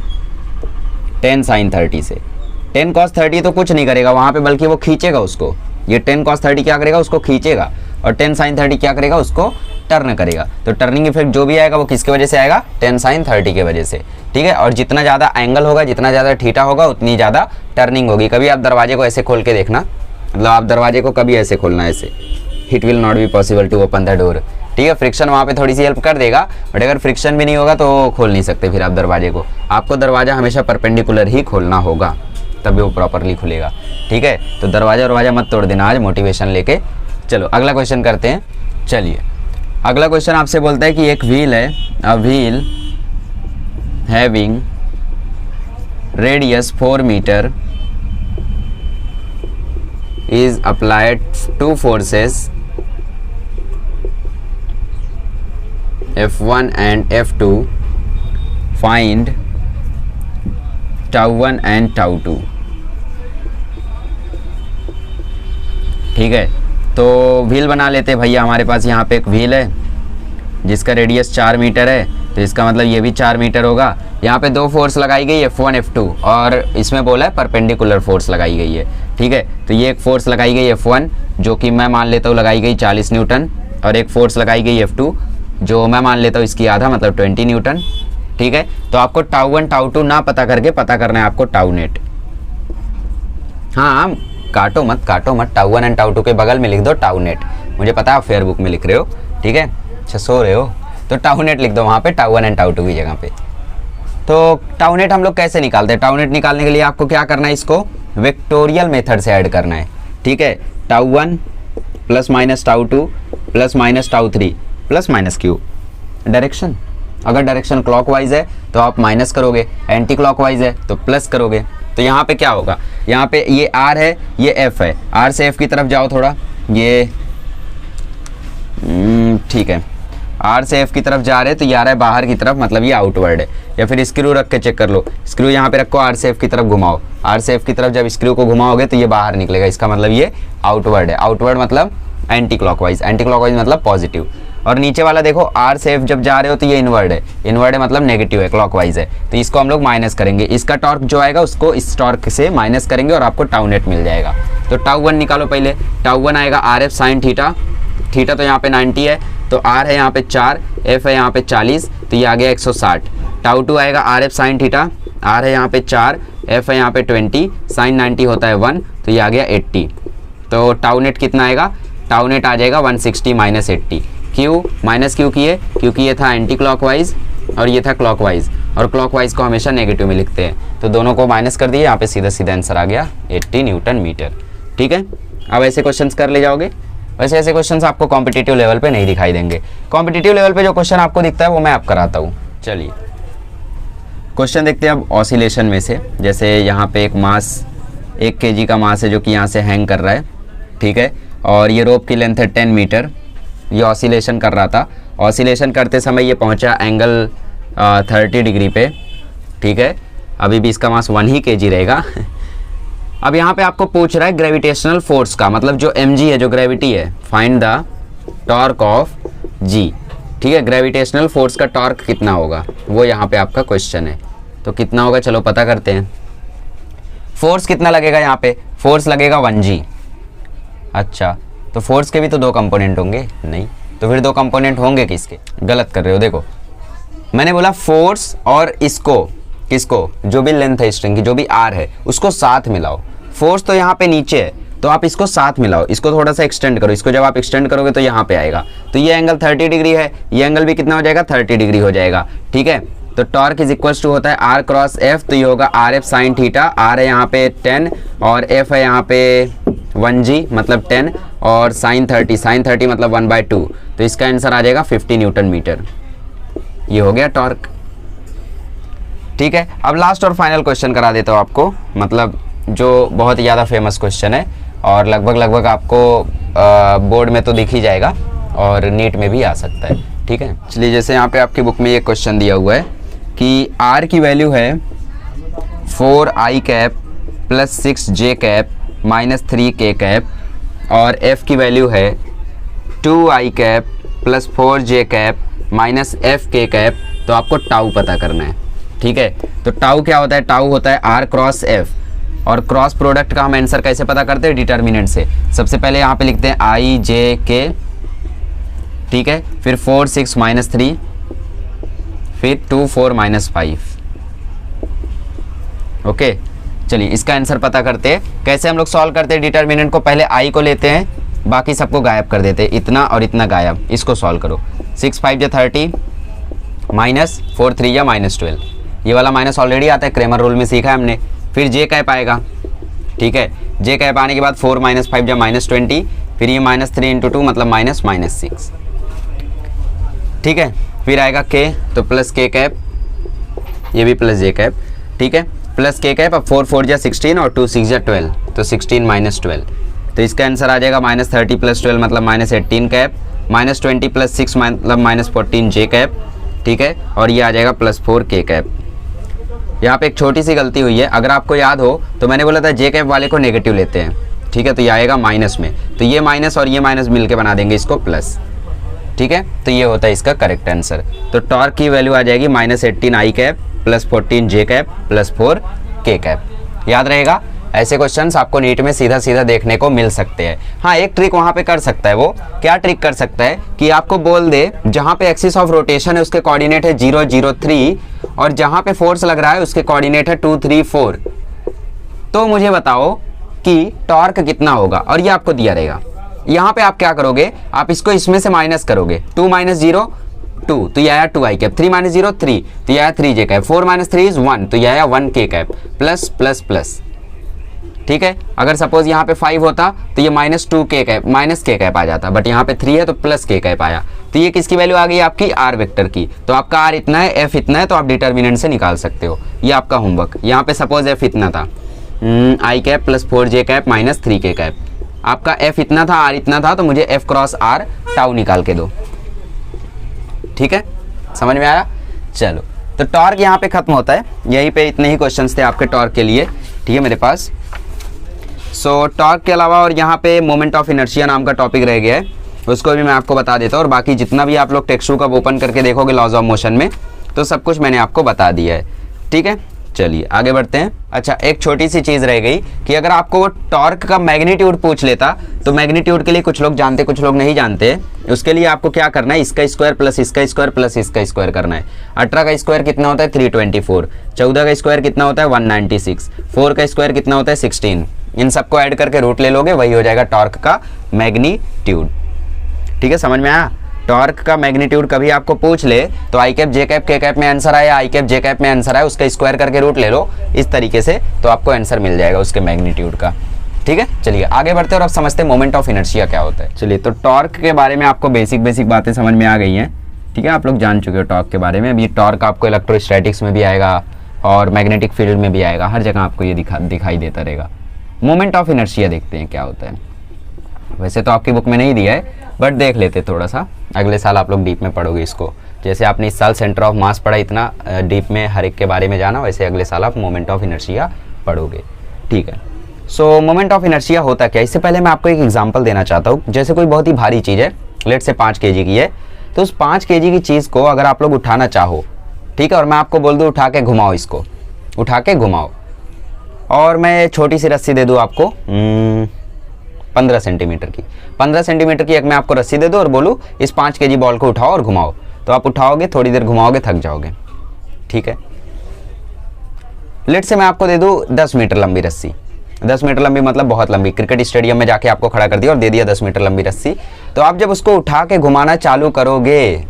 10 sin 30 से। 10 cos 30 तो कुछ नहीं करेगा वहाँ पे, बल्कि वो खींचेगा उसको, ये 10 cos 30 क्या करेगा, उसको खींचेगा, और 10 sin 30 क्या करेगा, उसको टर्न करेगा। तो टर्निंग इफेक्ट जो भी आएगा वो किसकी वजह से आएगा, 10 sin 30 के वजह से, ठीक है। और जितना ज़्यादा एंगल होगा, जितना ज़्यादा थीटा होगा, उतनी ज़्यादा टर्निंग होगी। कभी आप दरवाजे को ऐसे खोल के देखना, मतलब आप दरवाजे को कभी ऐसे खोलना, ऐसे, it will not be possible to open the door, ठीक है। फ्रिक्शन वहाँ पे थोड़ी सी हेल्प कर देगा, बट अगर फ्रिक्शन भी नहीं होगा तो खोल नहीं सकते फिर आप दरवाजे को। आपको दरवाज़ा हमेशा परपेंडिकुलर ही खोलना होगा, तभी वो प्रॉपरली खुलेगा, ठीक है। तो दरवाजा मत तोड़ देना आज मोटिवेशन लेके। चलो अगला क्वेश्चन करते हैं। चलिए अगला क्वेश्चन आपसे बोलता है कि एक व्हील है, a wheel having radius 4 metre is applied to forces F1 and F2, find τ1 and τ2, ठीक है। तो व्हील बना लेते हैं भैया, हमारे पास यहाँ पे एक व्हील है जिसका रेडियस 4 मीटर है, तो इसका मतलब ये भी 4 मीटर होगा। यहाँ पे 2 फोर्स लगाई गई F1 F2, और इसमें बोला है परपेंडिकुलर फोर्स लगाई गई है, ठीक है। तो ये एक फोर्स लगाई गई F1 जो कि मैं मान लेता हूँ लगाई गई 40 न्यूटन, और एक फोर्स लगाई गई F2 जो मैं मान लेता हूँ इसकी आधा मतलब 20 न्यूटन, ठीक है। तो आपको τ1 τ2 ना पता करके पता करना है आपको टाउ नेट। हाँ काटो मत τ1 एंड τ2 के बगल में लिख दो टाउ नेट। मुझे पता है आप फेयर बुक में लिख रहे हो, ठीक है, अच्छा सो रहे हो, तो टाउ नेट लिख दो वहाँ पे τ1 एंड τ2 की जगह पे। तो टाउ नेट हम लोग कैसे निकालते हैं, टाउ नेट निकालने के लिए आपको क्या करना है, इसको वेक्टोरियल मेथड से ऐड करना है, ठीक है। τ1 plus minus τ2 plus minus τ3 plus minus Q, direction, अगर डायरेक्शन क्लॉकवाइज है तो आप माइनस करोगे, एंटी क्लॉकवाइज है तो प्लस करोगे। तो यहाँ पे क्या होगा, यहाँ पे ये आर है, ये एफ है, आर से एफ की तरफ जाओ थोड़ा, ये ठीक है, आर से एफ की तरफ जा रहे हैं तो ये आ रहा है बाहर की तरफ, मतलब ये आउटवर्ड है। या फिर स्क्रू रख के चेक कर लो, स्क्रू यहाँ पे रखो, आर से एफ की तरफ घुमाओ, आर से एफ की तरफ जब स्क्रू को घुमाओगे तो ये बाहर निकलेगा, इसका मतलब ये आउटवर्ड है। आउटवर्ड मतलब एंटी क्लॉकवाइज, एंटी क्लॉकवाइज मतलब पॉजिटिव। और नीचे वाला देखो आर से एफ जब जा रहे हो तो ये इनवर्ड है, इनवर्ड है मतलब नेगेटिव है, क्लॉकवाइज है, तो इसको हम लोग माइनस करेंगे। इसका टॉर्क जो आएगा उसको इस टॉर्क से माइनस करेंगे और आपको टाउ नेट मिल जाएगा। तो τ1 निकालो पहले, τ1 आएगा R F sine theta, theta तो यहाँ पे 90 है, तो आर है यहाँ पे 4, एफ है यहाँ पे 40, तो ये आ गया 160। τ2 आएगा R F sine theta, R है यहाँ पे 4, एफ है यहाँ पे 20, साइन 90 होता है 1, तो ये आ गया 80। तो टाउ नेट कितना आएगा, टाउ नेट आ जाएगा 160 माइनस 80। क्यों माइनस क्यों किए, क्योंकि ये था एंटी क्लॉकवाइज और ये था क्लॉकवाइज, और क्लॉकवाइज को हमेशा नेगेटिव में लिखते हैं, तो दोनों को माइनस कर दिए, यहाँ पे सीधा सीधा आंसर आ गया 80 न्यूटन मीटर, ठीक है। अब ऐसे क्वेश्चंस कर ले जाओगे। वैसे ऐसे क्वेश्चंस आपको कॉम्पिटिटिव लेवल पे नहीं दिखाई देंगे, कॉम्पिटिटिव लेवल पे जो क्वेश्चन आपको दिखता है वो मैं आप कराता हूँ। चलिए क्वेश्चन देखते हैं अब ऑसिलेशन में से। जैसे यहाँ पे एक मास 1 kg का मास है जो कि यहाँ से हैंग कर रहा है, ठीक है, और ये रोप की लेंथ है 10 मीटर, ये ऑसिलेशन कर रहा था। ऑसिलेशन करते समय ये पहुँचा एंगल 30 डिग्री पे, ठीक है। अभी भी इसका मास 1 ही kg रहेगा। अब यहाँ पे आपको पूछ रहा है ग्रेविटेशनल फोर्स का, मतलब जो mg है, जो ग्रेविटी है, find the torque of g, ठीक है। ग्रेविटेशनल फोर्स का टॉर्क कितना होगा वो यहाँ पे आपका क्वेश्चन है। तो कितना होगा चलो पता करते हैं। फोर्स कितना लगेगा यहाँ पे, फोर्स लगेगा 1g। अच्छा तो फोर्स के भी तो 2 कंपोनेंट होंगे, नहीं तो फिर 2 कंपोनेंट होंगे किसके, गलत कर रहे हो। देखो मैंने बोला फोर्स और इसको, किसको, जो भी लेंथ है स्ट्रिंग की, जो भी आर है उसको साथ मिलाओ। फोर्स तो यहाँ पे नीचे है तो आप इसको साथ मिलाओ, इसको थोड़ा सा एक्सटेंड करो, इसको जब आप एक्सटेंड करोगे तो यहाँ पे आएगा, तो ये एंगल 30 डिग्री है, ये एंगल भी कितना हो जाएगा 30 डिग्री हो जाएगा, ठीक है। तो टॉर्क इज इक्वल्स टू होता है आर क्रॉस एफ, तो ये होगा R F sine theta. R है यहाँ पे 10 और एफ है यहाँ पे 1g मतलब 10 और साइन 30 मतलब 1/2, तो इसका आंसर आ जाएगा 50 न्यूटन मीटर। ये हो गया टॉर्क। ठीक है, अब लास्ट और फाइनल क्वेश्चन करा देता हूँ आपको, मतलब जो बहुत ही ज़्यादा फेमस क्वेश्चन है और लगभग आपको बोर्ड में तो दिख ही जाएगा और नीट में भी आ सकता है। ठीक है, चलिए जैसे यहाँ पे आपकी बुक में ये क्वेश्चन दिया हुआ है कि आर की वैल्यू है 4i cap plus 6j cap minus 3k cap और एफ की वैल्यू है 2i cap plus 4j cap minus fk cap, तो आपको टाउ पता करना है। ठीक है, तो टाउ क्या होता है? टाउ होता है आर क्रॉस एफ, और क्रॉस प्रोडक्ट का हम आंसर कैसे पता करते हैं? डिटर्मिनेंट से। सबसे पहले यहाँ पे लिखते हैं i j k, ठीक है, फिर 4 6 माइनस 3, फिर 2 4 माइनस 5। ओके, चलिए इसका आंसर पता करते हैं। कैसे हम लोग सॉल्व करते हैं डिटर्मिनेंट को? पहले i को लेते हैं, बाकी सबको गायब कर देते हैं, इतना और इतना गायब। इसको सॉल्व करो, 6 5 या 30 माइनस 4 3 या माइनस 12, ये वाला माइनस ऑलरेडी आता है, क्रेमर रूल में सीखा है हमने। फिर जे कैप आएगा, ठीक है, जे कैप आने के बाद 4 माइनस 5 या माइनस 20, फिर ये माइनस 3 इंटू 2 मतलब माइनस 6। ठीक है, फिर आएगा के, तो प्लस के कैप, ये भी प्लस जे कैप, ठीक है, प्लस के कैप। अब 4 4 या 16 और 2 6 या 12, तो 16 माइनस 12, तो इसका आंसर आ जाएगा माइनस 30 प्लस 12 मतलब माइनस 18 कैप, माइनस 20 प्लस 6 मतलब माइनस 14 जे कैप, ठीक है, और ये आ जाएगा प्लस 4 के कैप। यहाँ पे एक छोटी सी गलती हुई है, अगर आपको याद हो तो मैंने बोला था जे कैप वाले को नेगेटिव लेते हैं, ठीक है, तो ये आएगा माइनस में, तो ये माइनस और ये माइनस मिलके बना देंगे इसको प्लस। ठीक है, तो ये होता है इसका करेक्ट आंसर। तो टॉर्क की वैल्यू आ जाएगी माइनस 18 आई कैप प्लस 14 जे कैप प्लस 4 के कैप। याद रहेगा, ऐसे क्वेश्चंस आपको नीट में सीधा सीधा देखने को मिल सकते हैं। हाँ, एक ट्रिक वहाँ पे कर सकता है, वो क्या ट्रिक कर सकता है कि आपको बोल दे जहाँ पे एक्सिस ऑफ रोटेशन है उसके कोऑर्डिनेट है 0 0 3 और जहाँ पे फोर्स लग रहा है उसके कोऑर्डिनेट है 2 3 4, तो मुझे बताओ कि टॉर्क कितना होगा, और ये आपको दिया रहेगा। यहाँ पे आप क्या करोगे, आप इसको इसमें से माइनस करोगे, 2 माइनस 0 2, तो ये आया 2 आई कैप, 3 माइनस 0 3, तो ये आया 3 जे कैप, 4 माइनस 3 इज 1, तो ये आया 1 के कैप प्लस प्लस प्लस। ठीक है, अगर सपोज यहाँ पे 5 होता तो ये माइनस 2 के कैप माइनस के कैप आ जाता, बट यहाँ पे 3 है तो प्लस के कैप आया, तो ये किसकी वैल्यू आ गई? आपकी आर वेक्टर की। तो आपका आर इतना है, एफ इतना है, तो आप डिटर्मिनेंट से निकाल सकते हो। ये आपका होमवर्क। यहाँ पे सपोज एफ इतना था, आई कैप प्लस 4 जे कैप माइनस 3 के कैप, आपका एफ इतना था, आर इतना था, तो मुझे एफ क्रॉस आर टाउ निकाल के दो। ठीक है, समझ में आया? चलो, तो टॉर्क यहाँ पे खत्म होता है। यहीं पे इतने ही क्वेश्चंस थे आपके टॉर्क के लिए, ठीक है, मेरे पास। सो टॉर्क के अलावा और यहाँ पे मोमेंट ऑफ इनर्शिया नाम का टॉपिक रह गया है, उसको भी मैं आपको बता देता हूँ। और बाकी जितना भी आप लोग टेक्स्ट बुक अब ओपन करके देखोगे लॉज ऑफ मोशन में, तो सब कुछ मैंने आपको बता दिया है। ठीक है, चलिए आगे बढ़ते हैं। अच्छा, एक छोटी सी चीज़ रह गई कि अगर आपको वो टॉर्क का मैग्नीट्यूड पूछ लेता, तो मैग्नीट्यूड के लिए कुछ लोग जानते कुछ लोग नहीं जानते। उसके लिए आपको क्या करना है, इसका स्क्वायर प्लस इसका स्क्वायर प्लस इसका स्क्वायर करना है। 18 का स्क्वायर कितना होता है? 324। 14 का स्क्वायर कितना होता है? 196। 4 का स्क्वायर कितना होता है? 16। इन सबको ऐड करके रूट ले लोगे, वही हो जाएगा टॉर्क का मैग्नीट्यूड। ठीक है, समझ में आया? टॉर्क का मैग्नीट्यूड कभी आपको पूछ ले तो आई कैप जे कैप के कैप में आंसर आया, आई कैप जे कैप में आंसर आया, उसका स्क्वायर करके रूट ले लो इस तरीके से, तो आपको आंसर मिल जाएगा उसके मैग्नीट्यूड का। ठीक है, चलिए आगे बढ़ते हैं और अब समझते हैं मोमेंट ऑफ इनर्शिया क्या होता है। चलिए, तो टॉर्क के बारे में आपको बेसिक बातें समझ में आ गई हैं। ठीक है, आप लोग जान चुके हो टॉर्क के बारे में। अब ये टॉर्क आपको इलेक्ट्रोस्टैटिक्स में भी आएगा और मैग्नेटिक फील्ड में भी आएगा, हर जगह आपको ये दिखाई देता रहेगा। मोमेंट ऑफ इनर्शिया देखते हैं क्या होता है। वैसे तो आपकी बुक में नहीं दिया है, बट देख लेते थोड़ा सा, अगले साल आप लोग डीप में पढ़ोगे इसको। जैसे आपने इस साल सेंटर ऑफ मास पढ़ा, इतना डीप में हर एक के बारे में जाना, वैसे अगले साल आप मोमेंट ऑफ इनर्शिया पढ़ोगे। ठीक है, सो मोमेंट ऑफ इनर्शिया होता क्या? इससे पहले मैं आपको एक एग्जांपल देना चाहता हूँ। जैसे कोई बहुत ही भारी चीज़ है, लेट से 5 kg की है, तो उस 5 kg की चीज़ को अगर आप लोग उठाना चाहो, ठीक है, और मैं आपको बोल दूँ उठा के घुमाओ, इसको उठा के घुमाओ, और मैं छोटी सी रस्सी दे दूँ आपको 15 सेंटीमीटर की, 15 सेंटीमीटर की एक मैं आपको रस्सी दे दूँ और बोलूँ इस 5 kg बॉल को उठाओ और घुमाओ, तो आप उठाओगे, थोड़ी देर घुमाओगे, थक जाओगे। ठीक है, लेट से मैं आपको दे दूँ 10 मीटर लंबी रस्सी। 10 मीटर लंबी मतलब बहुत लंबी, क्रिकेट स्टेडियम में जाके आपको खड़ा कर दिया और दे दिया 10 मीटर लंबी रस्सी, तो आप जब उसको उठा के घुमाना चालू करोगे,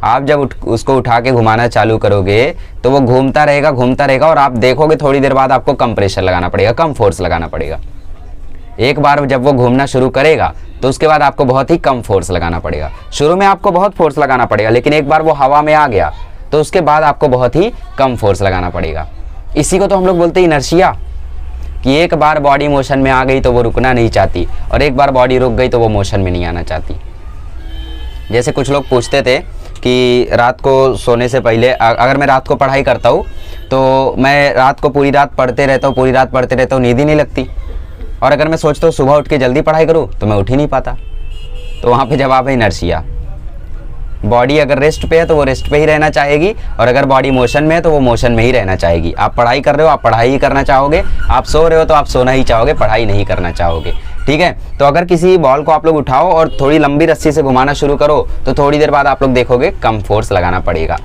आप जब उसको उठा के घुमाना चालू करोगे तो वो घूमता रहेगा और आप देखोगे थोड़ी देर बाद आपको कम प्रेशर लगाना पड़ेगा, कम फोर्स लगाना पड़ेगा। एक बार जब वो घूमना शुरू करेगा तो उसके बाद आपको बहुत ही कम फोर्स लगाना पड़ेगा। शुरू में आपको बहुत फोर्स लगाना पड़ेगा, लेकिन एक बार वो हवा में आ गया तो उसके बाद आपको बहुत ही कम फोर्स लगाना पड़ेगा। इसी को तो हम लोग बोलते हैं इनर्शिया, कि एक बार बॉडी मोशन में आ गई तो वो रुकना नहीं चाहती, और एक बार बॉडी रुक गई तो वो मोशन में नहीं आना चाहती। जैसे कुछ लोग पूछते थे कि रात को सोने से पहले, अगर मैं रात को पढ़ाई करता हूँ तो मैं रात को पूरी रात पढ़ते रहता हूँ, नींद ही नहीं लगती, और अगर मैं सोचता हूँ सुबह उठ के जल्दी पढ़ाई करूँ तो मैं उठ ही नहीं पाता। तो वहाँ पे जवाब है इनर्शिया। बॉडी अगर रेस्ट पे है तो वो रेस्ट पे ही रहना चाहेगी, और अगर बॉडी मोशन में है तो वो मोशन में ही रहना चाहेगी। आप पढ़ाई कर रहे हो, आप पढ़ाई ही करना चाहोगे, आप सो रहे हो तो आप सोना ही चाहोगे, पढ़ाई नहीं करना चाहोगे। ठीक है, तो अगर किसी बॉल को आप लोग उठाओ और थोड़ी लंबी रस्सी से घुमाना शुरू करो तो थोड़ी देर बाद आप लोग देखोगे कम फोर्स लगाना पड़ेगा।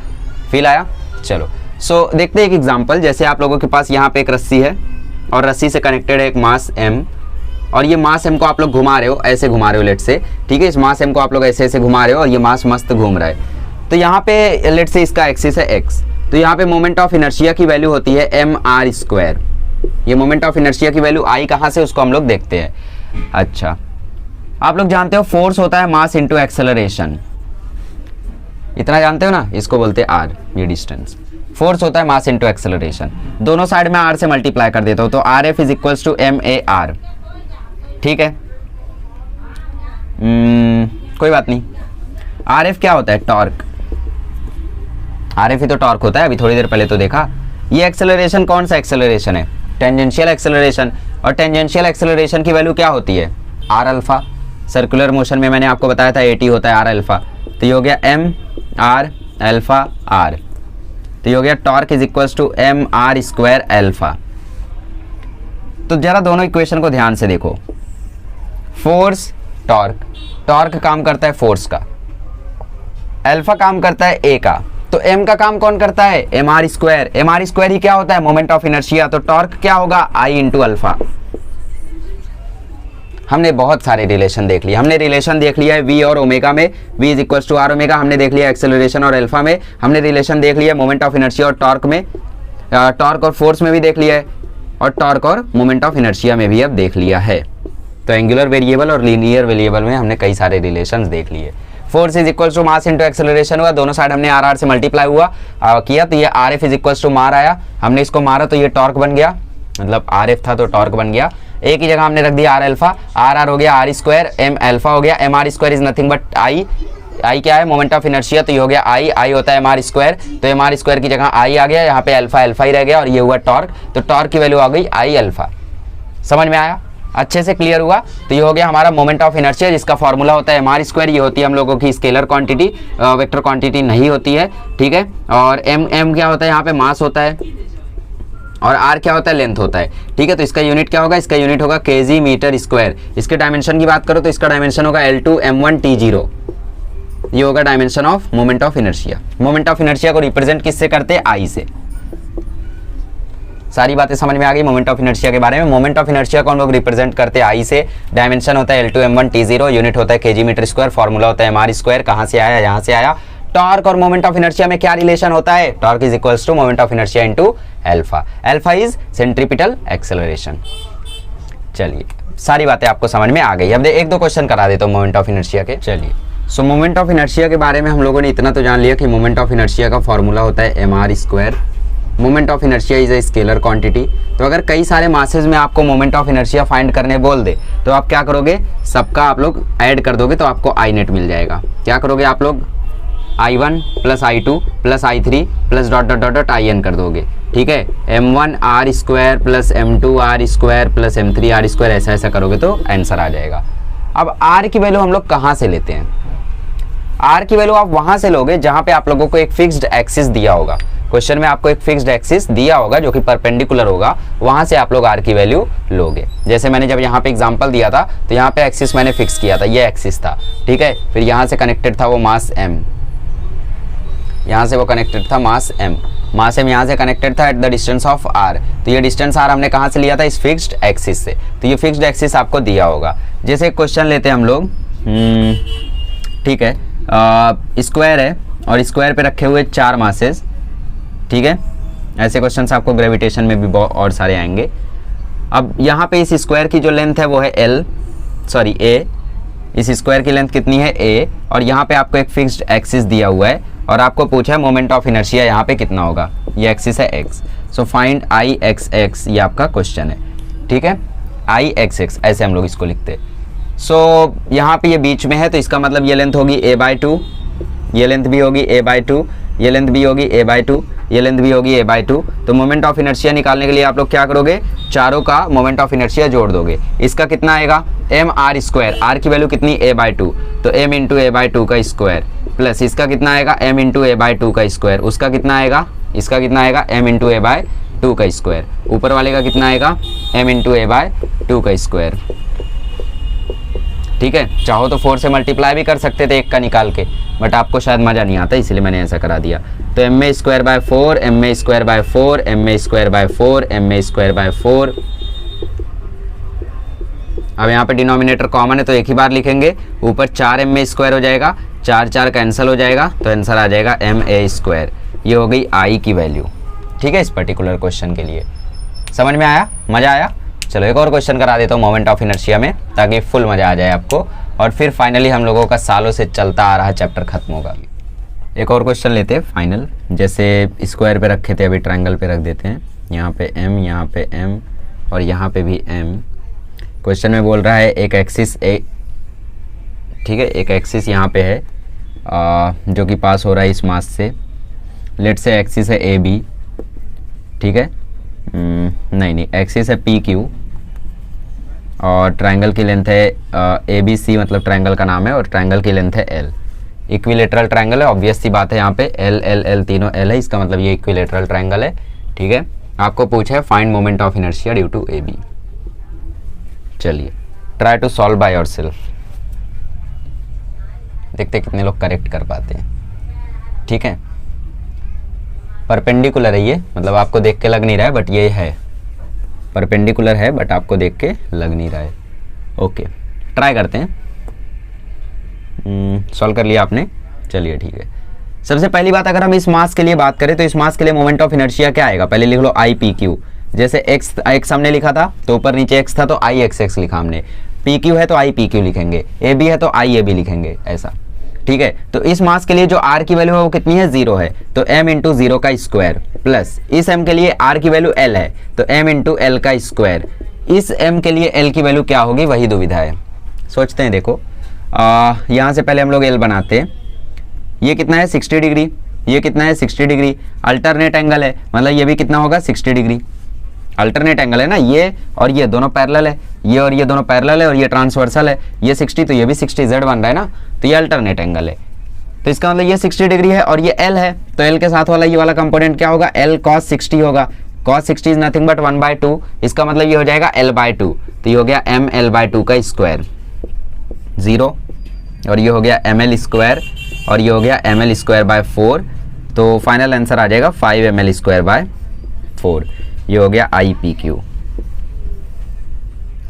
फील आया? चलो सो देखते हैं एक एग्जाम्पल। जैसे आप लोगों के पास यहाँ पे एक रस्सी है और रस्सी से कनेक्टेड है एक मास m, और ये मास m को आप लोग घुमा रहे हो, ऐसे घुमा रहे हो लेट से, ठीक है। इस मास m को आप लोग ऐसे ऐसे घुमा रहे हो और ये मास मस्त घूम रहा है। तो यहाँ पे लेट से इसका एक्सिस है x, तो यहाँ पे मोमेंट ऑफ इनर्शिया की वैल्यू होती है mr²। ये मोमेंट ऑफ इनर्शिया की वैल्यू आई कहाँ से, उसको हम लोग देखते हैं। अच्छा, आप लोग जानते हो फोर्स होता है मास इंटू एक्सेलरेशन, इतना जानते हो ना, इसको बोलते हैं r, ये डिस्टेंस। फोर्स होता है मास इंटू एक्सेलरेशन, दोनों साइड में r से मल्टीप्लाई कर देता हूँ तो RF is equals to MAR। ठीक है, कोई बात नहीं। RF क्या होता है? टॉर्क। RF ही तो टॉर्क होता है, अभी थोड़ी देर पहले तो देखा। ये एक्सेलरेशन कौन सा एक्सेलरेशन है? टेंजेंशियल एक्सेलरेशन, और टेंजेंशियल एक्सेलरेशन की वैल्यू क्या होती है? R alpha. सर्कुलर मोशन में मैंने आपको बताया था AT होता है R अल्फा, तो ये हो गया MR अल्फा R, तो ये हो गया torque is equals to MR² alpha. तो जरा दोनों इक्वेशन को ध्यान से देखो। फोर्स टॉर्क, टॉर्क काम करता है फोर्स का, अल्फा काम करता है ए का, तो m का काम कौन करता है? MR²। MR² ही क्या होता है? Moment of inertia. तो टॉर्क क्या होगा? I into alpha. हमने बहुत सारे रिलेशन देख लिए, हमने रिलेशन देख लिया है v और ओमेगा में, v is equals to r omega. हमने देख लिया एक्सेलरेशन और अल्फा में, हमने रिलेशन देख लिया मोमेंट ऑफ इनर्शिया और टॉर्क में, टॉर्क और फोर्स में भी देख लिया है, और टॉर्क और मोमेंट ऑफ इनर्शिया में भी अब देख लिया है। तो एंगुलर वेरिएबल और लीनियर वेरिएबल में हमने कई सारे रिलेशंस देख लिए। Force is equals to mass into acceleration हुआ, दोनों साइड हमने आर से मल्टीप्लाई हुआ किया, तो ये RF इज इक्वल्स टू मार आया, हमने इसको मारा तो ये टॉर्क बन गया, मतलब RF था तो टॉर्क बन गया। एक ही जगह हमने रख दिया R अल्फा, R हो गया R², M अल्फा हो गया, MR² is nothing but I क्या है? मोमेंट ऑफ इनर्शिया, तो ये हो गया I होता है MR², तो MR² की जगह I आ गया, यहाँ पे अल्फा ही रह गया, और ये हुआ टॉर्क, तो टॉर्क की वैल्यू आ गई I अल्फा। समझ में आया? अच्छे से क्लियर हुआ? तो ये हो गया हमारा मोमेंट ऑफ इनर्शिया, जिसका फॉर्मूला होता है MR²। ये होती है हम लोगों की स्केलर क्वांटिटी, वेक्टर क्वांटिटी नहीं होती है, ठीक है। और M क्या होता है? यहाँ पे मास होता है, और R क्या होता है? लेंथ होता है, ठीक है। तो इसका यूनिट क्या होगा? इसका यूनिट होगा kg मीटर स्क्वायर। इसके डायमेंशन की बात करो तो इसका डायमेंशन होगा L2m1t0। ये होगा dimension of moment of inertia. Moment of inertia को रिप्रेजेंट किससे करते हैं? I से। सारी बातें समझ में आ गई मोमेंट ऑफ इनर्शिया के बारे में। मोमेंट ऑफ इनर्शिया को हम लोग रिप्रेजेंट करते हैं I से, डायमेंशन होता है L2m1t0, यूनिट होता है kg मीटर स्क्वायर, फॉर्मूला होता है MR²। कहाँ से आया? यहाँ से आया। टॉर्क और मोमेंट ऑफ इनर्शिया में क्या रिलेशन होता है? Torque is equals to moment of inertia into alpha. Alpha is centripetal acceleration. चलिए, सारी बातें आपको समझ में आ गई। अब एक दो क्वेश्चन करा देता हूँ मोमेंट ऑफ इनर्शिया के। चलिए, सो मोमेंट ऑफ इनर्शिया के बारे में हम लोगों ने इतना तो जान लिया कि मोमेंट ऑफ इनर्शिया का फॉर्मूला होता है MR²। Moment of inertia is a scalar quantity. तो अगर कई सारे मासेज में आपको मोमेंट ऑफ इनर्शिया फाइंड करने बोल दे तो आप क्या करोगे? सबका आप लोग ऐड कर दोगे तो आपको I नेट मिल जाएगा। क्या करोगे आप लोग? I1 plus I2 plus I3 plus dot dot dot dot IN कर दोगे, ठीक है। M1R² plus M2R² plus M3R², ऐसा ऐसा करोगे तो आंसर आ जाएगा। अब R की वैल्यू हम लोग कहाँ से लेते हैं? R की वैल्यू आप वहां से लोगे जहां पे आप लोगों को एक फिक्स्ड एक्सिस दिया होगा। क्वेश्चन में आपको एक फिक्स्ड एक्सिस दिया होगा जो कि परपेंडिकुलर होगा, वहां से आप लोग R की वैल्यू लोगे। जैसे मैंने जब यहाँ पे एग्जांपल दिया था तो यहाँ पे एक्सिस मैंने फिक्स किया था, ये एक्सिस था, ठीक है। फिर यहाँ से कनेक्टेड था वो मास M, यहाँ से वो कनेक्टेड था मास M, मास M यहाँ से कनेक्टेड था at the distance of R। तो ये डिस्टेंस R हमने कहाँ से लिया था? इस फिक्स्ड एक्सिस से। तो ये फिक्स्ड एक्सिस आपको दिया होगा। जैसे क्वेश्चन लेते हैं हम लोग, ठीक है, स्क्वायर है और स्क्वायर पे रखे हुए 4 मासेस, ठीक है। ऐसे क्वेश्चंस आपको ग्रेविटेशन में भी बहुत और सारे आएंगे। अब यहाँ पे इस स्क्वायर की जो लेंथ है वो है ए, इस स्क्वायर की लेंथ कितनी है a, और यहाँ पे आपको एक फिक्स्ड एक्सिस दिया हुआ है और आपको पूछा है मोमेंट ऑफ इनर्शिया यहाँ पे कितना होगा, ये एक्सिस है x। So find I x x, ये आपका क्वेश्चन है, ठीक है। आई एक्स एक्स ऐसे हम लोग इसको लिखते हैं। सो यहाँ पे ये बीच में है तो इसका मतलब ये लेंथ होगी a/2, ये लेंथ भी होगी a/2, ये लेंथ भी होगी a/2, ये लेंथ भी होगी a/2। तो मोमेंट ऑफ इनर्शिया निकालने के लिए आप लोग क्या करोगे, चारों का मोमेंट ऑफ इनर्शिया जोड़ दोगे। इसका कितना आएगा mr², r की वैल्यू कितनी a/2, तो m इंटू a/2 का स्क्वायर, प्लस इसका कितना आएगा m इंटू a/2 का स्क्वायर, उसका कितना आएगा, इसका कितना आएगा m इंटू a/2 का स्क्वायर, ऊपर वाले का कितना आएगा m इंटू a/2 का स्क्वायर, ठीक है। चाहो तो 4 से मल्टीप्लाई भी कर सकते थे एक का निकाल के, बट आपको शायद मज़ा नहीं आता इसलिए मैंने ऐसा करा दिया। तो ma²/4, ma²/4, ma²/4, ma²/4। अब यहाँ पे डिनोमिनेटर कॉमन है तो एक ही बार लिखेंगे, ऊपर 4 ma² हो जाएगा, 4 कैंसिल हो जाएगा तो आंसर आ जाएगा ma²। ये हो गई आई की वैल्यू, ठीक है, इस पर्टिकुलर क्वेश्चन के लिए। समझ में आया, मज़ा आया। चलो एक और क्वेश्चन करा देता हूँ मोमेंट ऑफ इनर्शिया में, ताकि फुल मज़ा आ जाए आपको, और फिर फाइनली हम लोगों का सालों से चलता आ रहा चैप्टर खत्म होगा। एक और क्वेश्चन लेते हैं फाइनल, जैसे स्क्वायर पे रखे थे अभी ट्रायंगल पे रख देते हैं। यहाँ पे m, यहाँ पे m और यहाँ पे भी m। क्वेश्चन में बोल रहा है एक एक्सिस ठीक है, एक एक्सिस यहाँ पे है जो कि पास हो रहा है इस मास से। लेट से एक्सिस है AB, ठीक है, नहीं एक्सिस है PQ और ट्रायंगल की लेंथ है ABC, मतलब ट्रायंगल का नाम है, और ट्रायंगल की लेंथ है L। इक्विलेटरल ट्रायंगल है, ऑब्वियस सी बात है, यहाँ पे L L L तीनों L है, इसका मतलब ये इक्विलेटरल ट्रायंगल है, ठीक है। आपको पूछा है find moment of inertia due to AB। चलिए try to solve by yourself, देखते कितने लोग करेक्ट कर पाते हैं, ठीक है। परपेंडिकुलर है ये, मतलब आपको देख के लग नहीं रहा है, बट ये है परपेंडिकुलर है, बट आपको देख के लग नहीं रहा है। ओके ट्राई करते हैं। सॉल्व कर लिया आपने, चलिए ठीक है। सबसे पहली बात, अगर हम इस मास के लिए बात करें तो इस मास के लिए मोमेंट ऑफ इनर्शिया क्या आएगा, पहले लिख लो IPQ। जैसे x हमने लिखा था तो ऊपर नीचे x था तो IXX लिखा हमने, PQ है तो IPQ लिखेंगे, AB है तो IAB लिखेंगे, ऐसा, ठीक है। तो इस मास के लिए जो r की वैल्यू है वो कितनी है, 0 है, तो m इंटू 0 का स्क्वायर, प्लस इस m के लिए r की वैल्यू L है तो m इंटू L का स्क्वायर। इस m के लिए L की वैल्यू क्या होगी, वही दुविधा है। सोचते हैं, देखो यहाँ से पहले हम लोग L बनाते हैं। ये कितना है 60 डिग्री, ये कितना है 60 डिग्री, अल्टरनेट एंगल है, मतलब ये भी कितना होगा 60 डिग्री। अल्टरनेट एंगल है ना, ये और ये दोनों पैरेलल है, ये और ये दोनों पैरेलल है, और ये ट्रांसवर्सल है, ये 60 तो ये भी 60, Z बन रहा है ना, तो ये अल्टरनेट एंगल है। तो इसका मतलब ये 60 डिग्री है और ये L है, तो L के साथ वाला ये वाला कंपोनेंट क्या होगा, L cos 60 होगा। cos 60 इज नथिंग बट 1/2, इसका मतलब ये हो जाएगा L/2, तो ये हो गया mL/2 का स्क्वायर 0, और ये हो गया mL² और ये हो गया mL²/4, तो फाइनल आंसर आ जाएगा 5mL²/4। ये हो गया IPQ।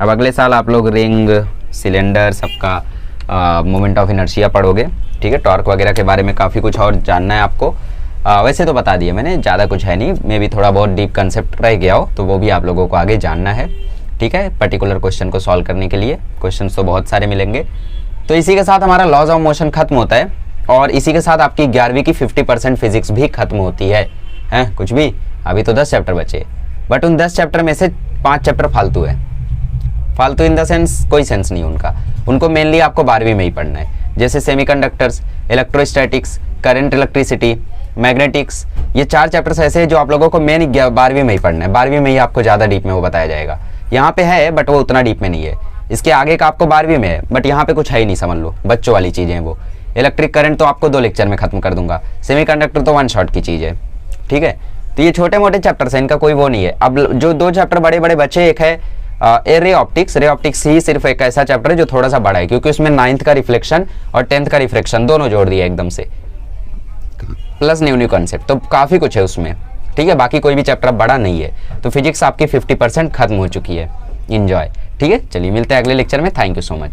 अब अगले साल आप लोग रिंग, सिलेंडर, सबका मोमेंट ऑफ इनर्शिया पढ़ोगे, ठीक है। टॉर्क वगैरह के बारे में काफ़ी कुछ और जानना है आपको, वैसे तो बता दिया मैंने, ज़्यादा कुछ है नहीं, मे भी थोड़ा बहुत डीप कंसेप्ट रह गया हो तो वो भी आप लोगों को आगे जानना है, ठीक है। पर्टिकुलर क्वेश्चन को सॉल्व करने के लिए क्वेश्चन तो बहुत सारे मिलेंगे। तो इसी के साथ हमारा लॉज ऑफ मोशन खत्म होता है, और इसी के साथ आपकी 11वीं की 50% फिजिक्स भी खत्म होती है, हैं कुछ भी। अभी तो 10 चैप्टर बचे, बट उन 10 चैप्टर में से 5 चैप्टर फालतू है। फालतू इन द सेंस कोई सेंस नहीं उनका, उनको मेनली आपको 12वीं में ही पढ़ना है, जैसे semiconductors, electrostatics, current electricity, magnetics. ये 4 चैप्टर्स ऐसे हैं जो आप लोगों को मेन 12वीं में ही पढ़ना है। 12वीं में ही आपको ज़्यादा डीप में वो बताया जाएगा, यहाँ पे है बट वो उतना डीप में नहीं है। इसके आगे का आपको 12वीं में है, बट यहाँ पे कुछ है ही नहीं, समझ लो, बच्चों वाली चीज़ें हैं वो। इलेक्ट्रिक करंट तो आपको 2 लेक्चर में खत्म कर दूंगा, सेमीकंडक्टर तो 1 शॉट की चीज़ है, ठीक है। तो ये छोटे मोटे चैप्टर्स हैं, इनका कोई वो नहीं है। अब जो 2 चैप्टर बड़े बड़े बचे, एक है रे ऑप्टिक्स। रे ऑप्टिक्स ही सिर्फ एक ऐसा चैप्टर है जो थोड़ा सा बड़ा है, क्योंकि उसमें 9th का रिफ्लेक्शन और 10th का रिफ्लेक्शन दोनों जोड़ दिया एकदम से, प्लस न्यू कॉन्सेप्ट, तो काफ़ी कुछ है उसमें, ठीक है। बाकी कोई भी चैप्टर बड़ा नहीं है, तो फिजिक्स आपकी 50% खत्म हो चुकी है। इंजॉय, ठीक है। चलिए मिलते हैं अगले लेक्चर में, थैंक यू सो मच।